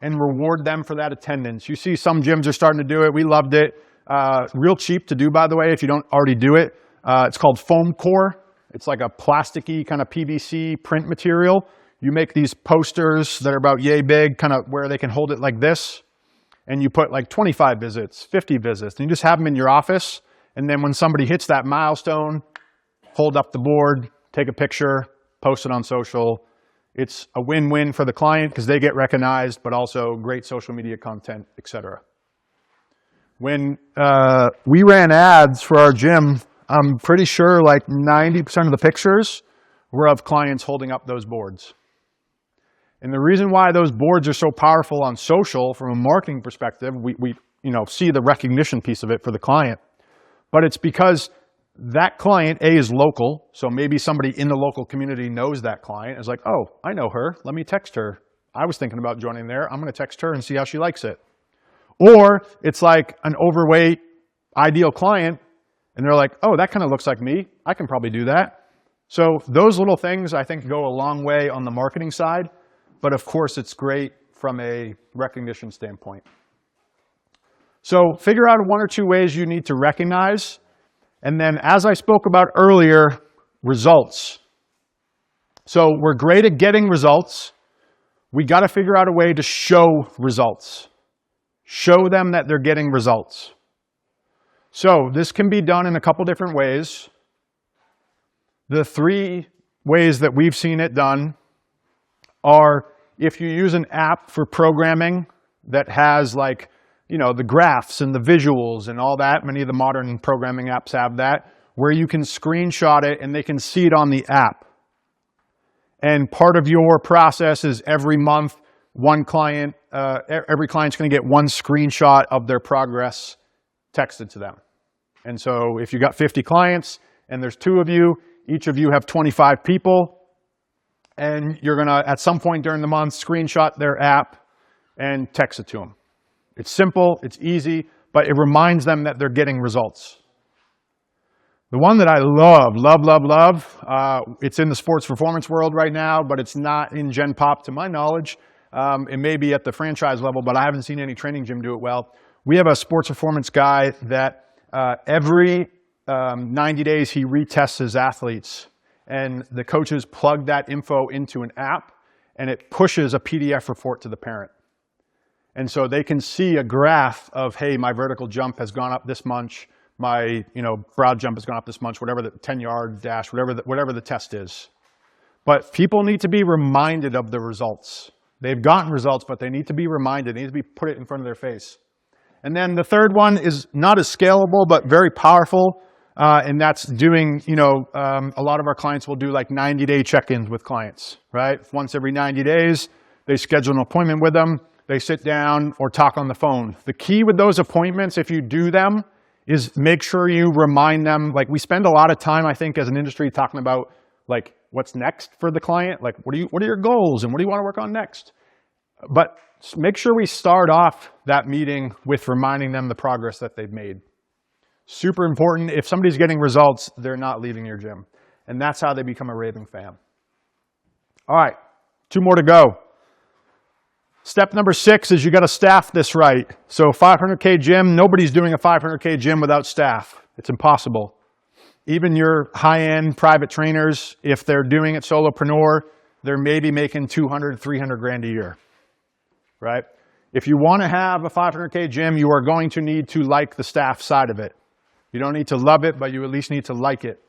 and reward them for that attendance. You see some gyms are starting to do it. We loved it. Real cheap to do, by the way, if you don't already do it. It's called foam core. It's like a plasticky kind of PVC print material. You make these posters that are about yay big, kind of where they can hold it like this. And you put like 25 visits, 50 visits, and you just have them in your office. And then when somebody hits that milestone, hold up the board, take a picture, post it on social. It's a win-win for the client because they get recognized, but also great social media content, etc. When we ran ads for our gym, I'm pretty sure like 90% of the pictures were of clients holding up those boards. And the reason why those boards are so powerful on social from a marketing perspective, we see the recognition piece of it for the client, but it's because that client, A, is local, so maybe somebody in the local community knows that client, is like, oh, I know her, let me text her. I was thinking about joining there, I'm gonna text her and see how she likes it. Or it's like an overweight, ideal client, and they're like, oh, that kind of looks like me, I can probably do that. So those little things I think go a long way on the marketing side, but of course it's great from a recognition standpoint. So figure out one or two ways you need to recognize. And then, as I spoke about earlier, results. So we're great at getting results. We got to figure out a way to show results. Show them that they're getting results. So this can be done in a couple different ways. The three ways that we've seen it done are if you use an app for programming that has like, the graphs and the visuals and all that. Many of the modern programming apps have that. where you can screenshot it and they can see it on the app. And part of your process is every month, every client's going to get one screenshot of their progress texted to them. And so if you got 50 clients and there's 2 of you, each of you have 25 people, and you're going to, at some point during the month, screenshot their app and text it to them. It's simple, it's easy, but it reminds them that they're getting results. The one that I love, it's in the sports performance world right now, but it's not in Gen Pop to my knowledge. It may be at the franchise level, but I haven't seen any training gym do it well. We have a sports performance guy that every 90 days he retests his athletes, and the coaches plug that info into an app, and it pushes a PDF report to the parent. And so they can see a graph of, hey, my vertical jump has gone up this much, my broad jump has gone up this much, whatever the 10-yard dash, whatever the test is. But people need to be reminded of the results. They've gotten results, but they need to be reminded. They need to be put it in front of their face. And then the third one is not as scalable, but very powerful. And that's doing, a lot of our clients will do like 90-day check-ins with clients, right? Once every 90 days, they schedule an appointment with them. They sit down or talk on the phone. The key with those appointments, if you do them, is make sure you remind them. Like, we spend a lot of time, I think, as an industry talking about like what's next for the client. Like, what are your goals and what do you want to work on next? But make sure we start off that meeting with reminding them the progress that they've made. Super important. If somebody's getting results, they're not leaving your gym. And that's how they become a Raving fan. All right, 2 more to go. Step number 6 is you got to staff this right. So 500K gym, nobody's doing a 500K gym without staff. It's impossible. Even your high-end private trainers, if they're doing it solopreneur, they're maybe making 200, 300 grand a year, right? If you want to have a 500K gym, you are going to need to like the staff side of it. You don't need to love it, but you at least need to like it.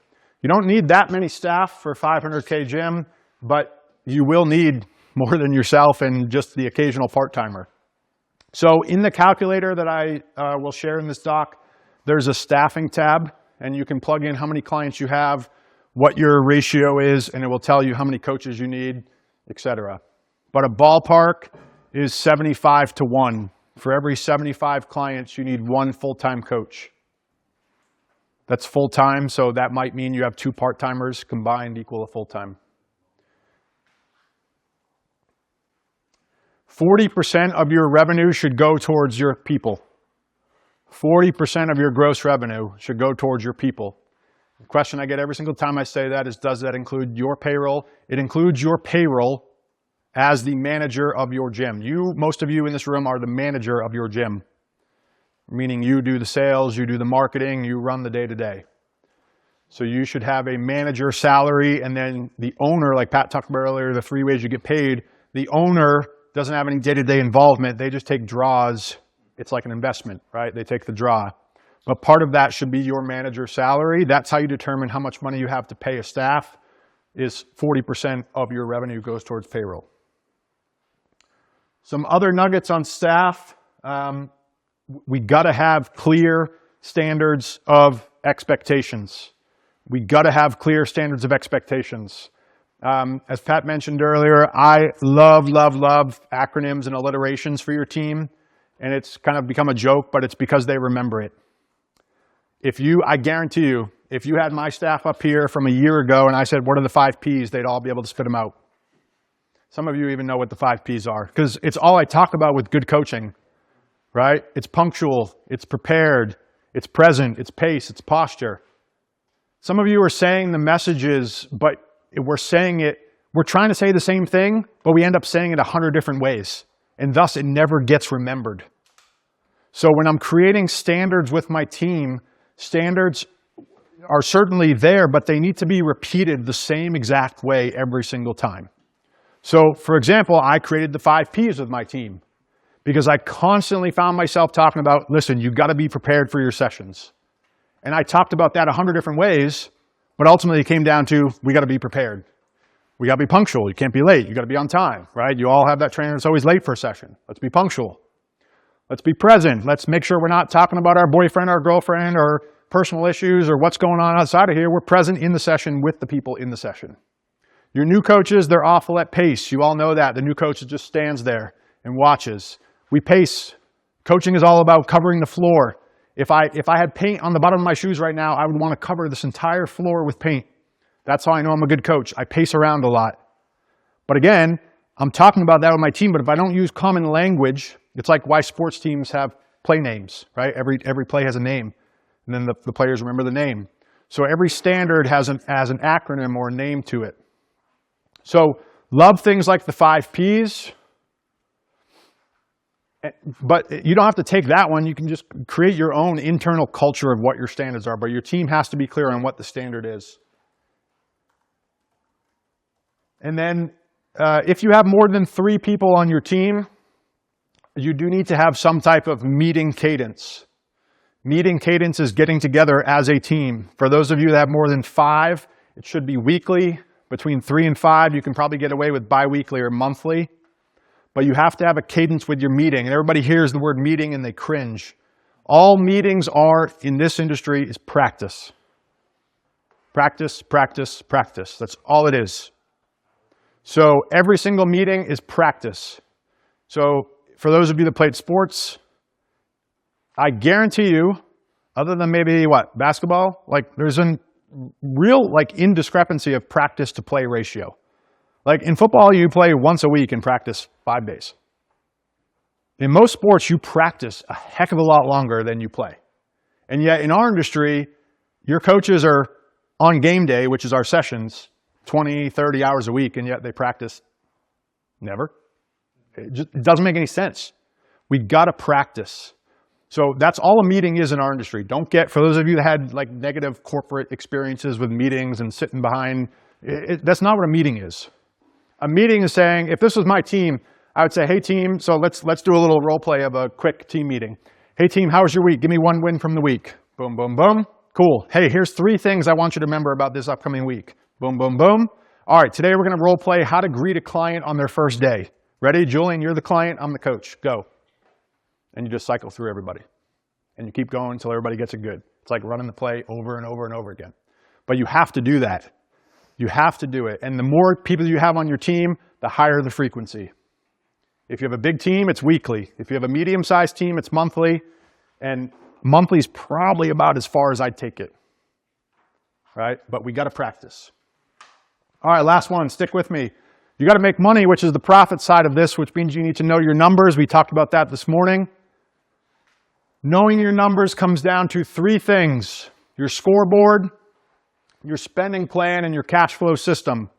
You don't need that many staff for a 500K gym, but you will need more than yourself and just the occasional part-timer. So in the calculator that I will share in this doc, there's a staffing tab, and you can plug in how many clients you have, what your ratio is, and it will tell you how many coaches you need, etc. But a ballpark is 75 to 1. For every 75 clients, you need 1 full-time coach. That's full-time, so that might mean you have 2 part-timers combined equal a full-time. 40% of your revenue should go towards your people. 40% of your gross revenue should go towards your people. The question I get every single time I say that is, does that include your payroll? It includes your payroll as the manager of your gym. Most of you in this room are the manager of your gym, meaning you do the sales, you do the marketing, you run the day-to-day. So you should have a manager salary, and then the owner, like Pat talked about earlier, the 3 ways you get paid, the owner doesn't have any day-to-day involvement. They just take draws. It's like an investment, right? They take the draw. But part of that should be your manager salary. That's how you determine how much money you have to pay a staff, is 40% of your revenue goes towards payroll. Some other nuggets on staff. We got to have clear standards of expectations. We got to have clear standards of expectations. As Pat mentioned earlier, I love acronyms and alliterations for your team, and it's kind of become a joke, but it's because they remember it. I guarantee you, if you had my staff up here from a year ago and I said, what are the 5 Ps, they'd all be able to spit them out. Some of you even know what the 5 Ps are, because it's all I talk about with good coaching, right? It's punctual, it's prepared, it's present, it's pace, it's posture. Some of you are saying the messages, but we're trying to say the same thing, but we end up saying it 100 different ways, and thus it never gets remembered. So when I'm creating standards with my team, standards are certainly there, but they need to be repeated the same exact way every single time. So for example, I created the 5 Ps with my team because I constantly found myself talking about, listen, you got to be prepared for your sessions. And I talked about that 100 different ways, but ultimately it came down to, we got to be prepared. We got to be punctual. You can't be late. You got to be on time, right? You all have that trainer that's always late for a session. Let's be punctual. Let's be present. Let's make sure we're not talking about our boyfriend, our girlfriend, or personal issues or what's going on outside of here, we're present in the session with the people in the session. Your new coaches, they're awful at pace. You all know that. The new coach just stands there and watches. We pace. Coaching is all about covering the floor. If I had paint on the bottom of my shoes right now, I would want to cover this entire floor with paint. That's how I know I'm a good coach. I pace around a lot. But again, I'm talking about that with my team, but if I don't use common language, it's like why sports teams have play names, right? Every play has a name, and then the players remember the name. So every standard has an acronym or a name to it. So love things like the 5 Ps, but you don't have to take that one. You can just create your own internal culture of what your standards are, but your team has to be clear on what the standard is. And then if you have more than 3 people on your team, you do need to have some type of meeting cadence. Meeting cadence is getting together as a team. For those of you that have more than 5, it should be weekly. Between 3 and 5, you can probably get away with bi-weekly or monthly. But you have to have a cadence with your meeting. And everybody hears the word meeting and they cringe. All meetings are, in this industry, is practice. Practice, practice, practice. That's all it is. So every single meeting is practice. So for those of you that played sports, I guarantee you, other than maybe what, basketball, like there's a real indiscrepancy of practice to play ratio. Like in football, you play once a week and practice 5 days. In most sports, you practice a heck of a lot longer than you play. And yet in our industry, your coaches are on game day, which is our sessions, 20, 30 hours a week, and yet they practice never. It doesn't make any sense. We got to practice. So that's all a meeting is in our industry. Don't get, for those of you that had like negative corporate experiences with meetings and sitting behind, that's not what a meeting is. A meeting is saying, if this was my team, I would say, hey team, so let's do a little role play of a quick team meeting. Hey team, how was your week? Give me 1 win from the week. Boom, boom, boom. Cool. Hey, here's 3 things I want you to remember about this upcoming week. Boom, boom, boom. All right, today we're going to role play how to greet a client on their first day. Ready? Julian, you're the client, I'm the coach. Go. And you just cycle through everybody. And you keep going until everybody gets it good. It's like running the play over and over and over again. But you have to do that. You have to do it. And the more people you have on your team, the higher the frequency. If you have a big team, it's weekly. If you have a medium-sized team, it's monthly. And monthly is probably about as far as I'd take it. Right? But we got to practice. All right, last one. Stick with me. You got to make money, which is the profit side of this, which means you need to know your numbers. We talked about that this morning. Knowing your numbers comes down to 3 things: your scoreboard, your spending plan, and your cash flow system.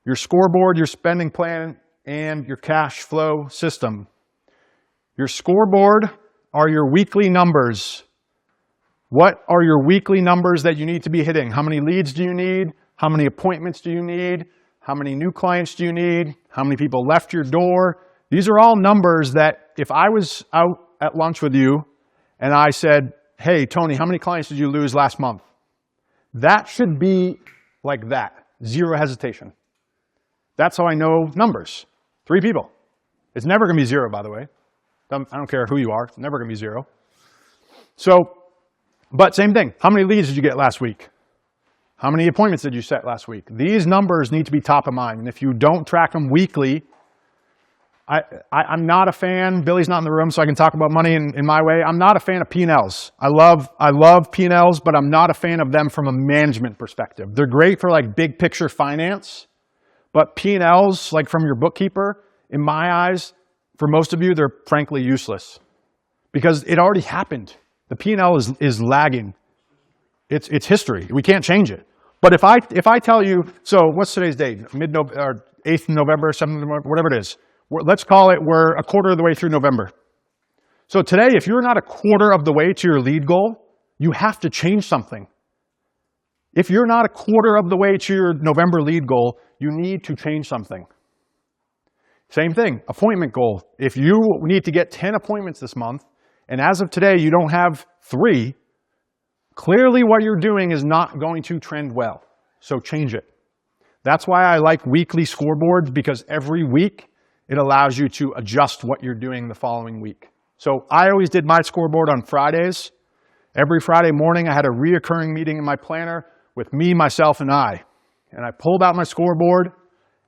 Your scoreboard, your spending plan, and your cash flow system. Your scoreboard are your weekly numbers. What are your weekly numbers that you need to be hitting? How many leads do you need? How many appointments do you need? How many new clients do you need? How many people left your door? These are all numbers that if I was out at lunch with you and I said, hey, Tony, how many clients did you lose last month? That should be like that. 0 hesitation. That's how I know numbers. 3 people. It's never going to be 0, by the way. I don't care who you are. It's never going to be 0. So, but same thing. How many leads did you get last week? How many appointments did you set last week? These numbers need to be top of mind. And if you don't track them weekly, I'm not a fan. Billy's not in the room, so I can talk about money in my way. I'm not a fan of P&Ls. I love P&Ls, but I'm not a fan of them from a management perspective. They're great for like big picture finance, but P&Ls, like from your bookkeeper, in my eyes, for most of you, they're frankly useless because it already happened. The P&L is lagging. It's history. We can't change it. But if I tell you, so what's today's date? 8th November, 7th November, whatever it is. Let's call it we're a quarter of the way through November. So today, if you're not a quarter of the way to your lead goal, you have to change something. If you're not a quarter of the way to your November lead goal, you need to change something. Same thing, appointment goal. If you need to get 10 appointments this month, and as of today, you don't have 3, clearly what you're doing is not going to trend well. So change it. That's why I like weekly scoreboards, because every week it allows you to adjust what you're doing the following week. So I always did my scoreboard on Fridays, Every Friday morning, I had a reoccurring meeting in my planner with me, myself, and I. And I pulled out my scoreboard,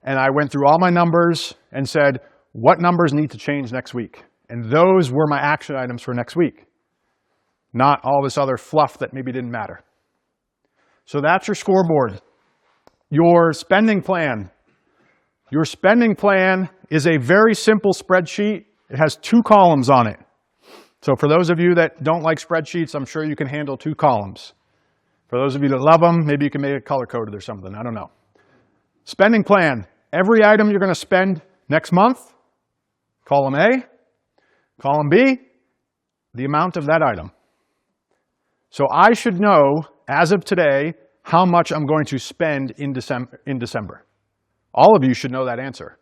and I went through all my numbers and said, what numbers need to change next week? And those were my action items for next week, not all this other fluff that maybe didn't matter. So that's your scoreboard. Your spending plan. Your spending plan is a very simple spreadsheet. It has 2 columns on it. So for those of you that don't like spreadsheets, I'm sure you can handle 2 columns. For those of you that love them, maybe you can make it color-coded or something. I don't know. Spending plan. Every item you're going to spend next month, column A. Column B, the amount of that item. So I should know, as of today, how much I'm going to spend in December. All of you should know that answer.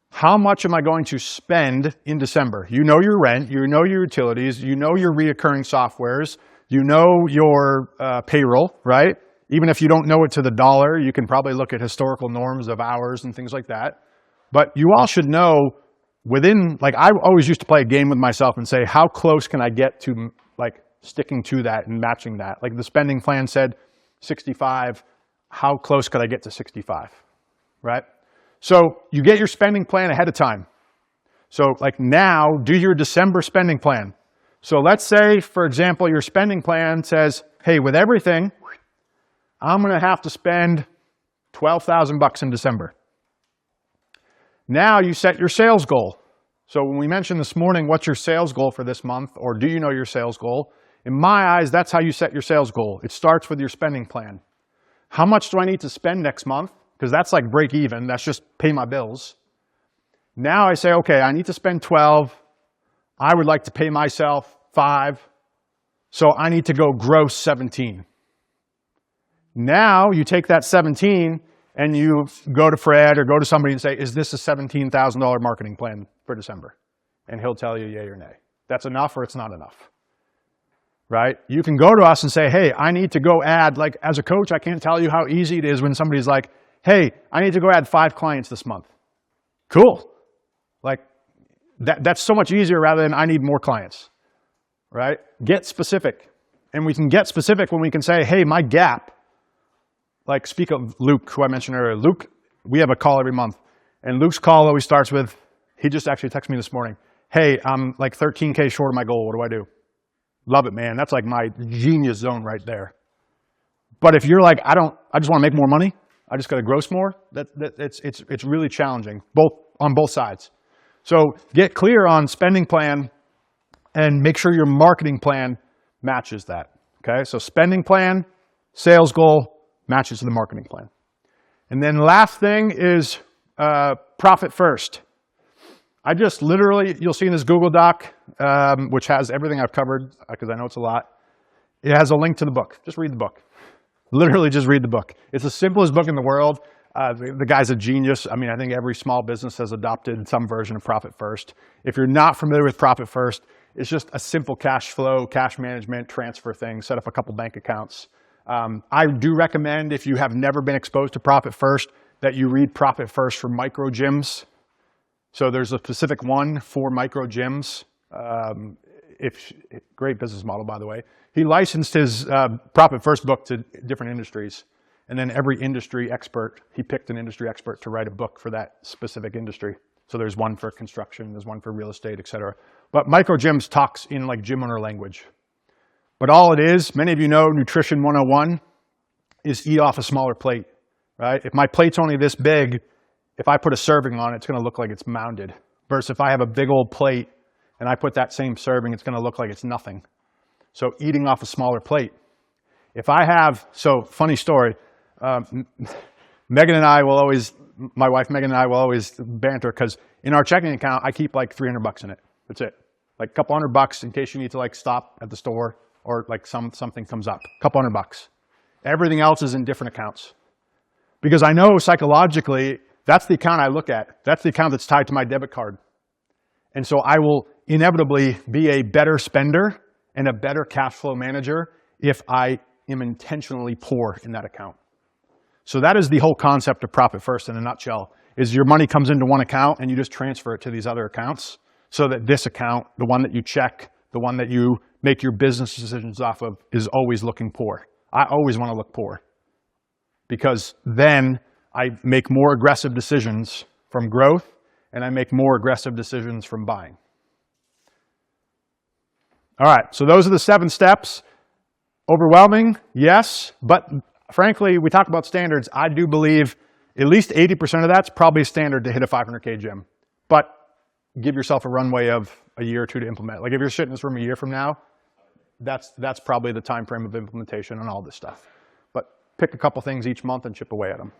How much am I going to spend in December? You know your rent, you know your utilities, you know your reoccurring softwares, you know your payroll, right? Even if you don't know it to the dollar, you can probably look at historical norms of hours and things like that. But you all should know within, like I always used to play a game with myself and say, how close can I get to like sticking to that and matching that? Like the spending plan said 65, how close could I get to 65, right? So you get your spending plan ahead of time. So like now, do your December spending plan. So let's say, for example, your spending plan says, hey, with everything, I'm gonna have to spend $12,000 in December. Now you set your sales goal. So when we mentioned this morning, what's your sales goal for this month, or do you know your sales goal? In my eyes, that's how you set your sales goal. It starts with your spending plan. How much do I need to spend next month? Because that's like break even, that's just pay my bills. Now I say, okay, I need to spend 12. I would like to pay myself 5. So I need to go gross 17. Now you take that 17 and you go to Fred or go to somebody and say, is this a $17,000 marketing plan for December? And he'll tell you yay or nay. That's enough or it's not enough, right? You can go to us and say, hey, I need to go add, like as a coach, I can't tell you how easy it is when somebody's like, hey, I need to go add 5 clients this month. Cool. Like that's so much easier rather than I need more clients, right? Get specific. And we can get specific when we can say, hey, my gap, like speak of Luke, who I mentioned earlier. Luke, we have a call every month. And Luke's call always starts with, he just actually texted me this morning. Hey, I'm like 13K short of my goal. What do I do? Love it, man. That's like my genius zone right there. But if you're like, I just want to make more money. I just got to gross more. It's really challenging, on both sides. So get clear on spending plan and make sure your marketing plan matches that. Okay, so spending plan, sales goal matches the marketing plan. And then last thing is profit first. I just literally, you'll see in this Google Doc, which has everything I've covered, because I know it's a lot. It has a link to the book. Just read the book. Literally just read the book. It's the simplest book in the world. The guy's a genius. I mean, I think every small business has adopted some version of Profit First. If you're not familiar with Profit First, it's just a simple cash flow, cash management, transfer thing, set up a couple bank accounts. I do recommend, if you have never been exposed to Profit First, that you read Profit First for micro gyms. So there's a specific one for micro gyms. Great business model, by the way. He licensed his Profit First book to different industries. And then every industry expert, he picked an industry expert to write a book for that specific industry. So there's one for construction, there's one for real estate, et cetera. But micro gyms talks in like gym owner language. But all it is, many of you know Nutrition 101 is eat off a smaller plate, right? If my plate's only this big, if I put a serving on it, it's gonna look like it's mounded. Versus if I have a big old plate and I put that same serving, it's gonna look like it's nothing. So eating off a smaller plate. If I have, so funny story, Megan and I will always, my wife Megan and I will always banter because in our checking account, I keep like $300 in it. That's it. Like a couple $100 in case you need to like stop at the store or like something comes up. A couple $100. Everything else is in different accounts. Because I know psychologically, that's the account I look at. That's the account that's tied to my debit card. And so I will inevitably be a better spender and a better cash flow manager if I am intentionally poor in that account. So that is the whole concept of Profit First in a nutshell, is your money comes into one account and you just transfer it to these other accounts so that this account, the one that you check, the one that you make your business decisions off of is always looking poor. I always want to look poor because then I make more aggressive decisions from growth and I make more aggressive decisions from buying. All right, so those are the 7 steps. Overwhelming, yes, but frankly, we talk about standards. I do believe at least 80% of that's probably standard to hit a 500K gym. But give yourself a runway of a year or 2 to implement. Like if you're sitting in this room a year from now, that's probably the time frame of implementation on all this stuff. But pick a couple things each month and chip away at them.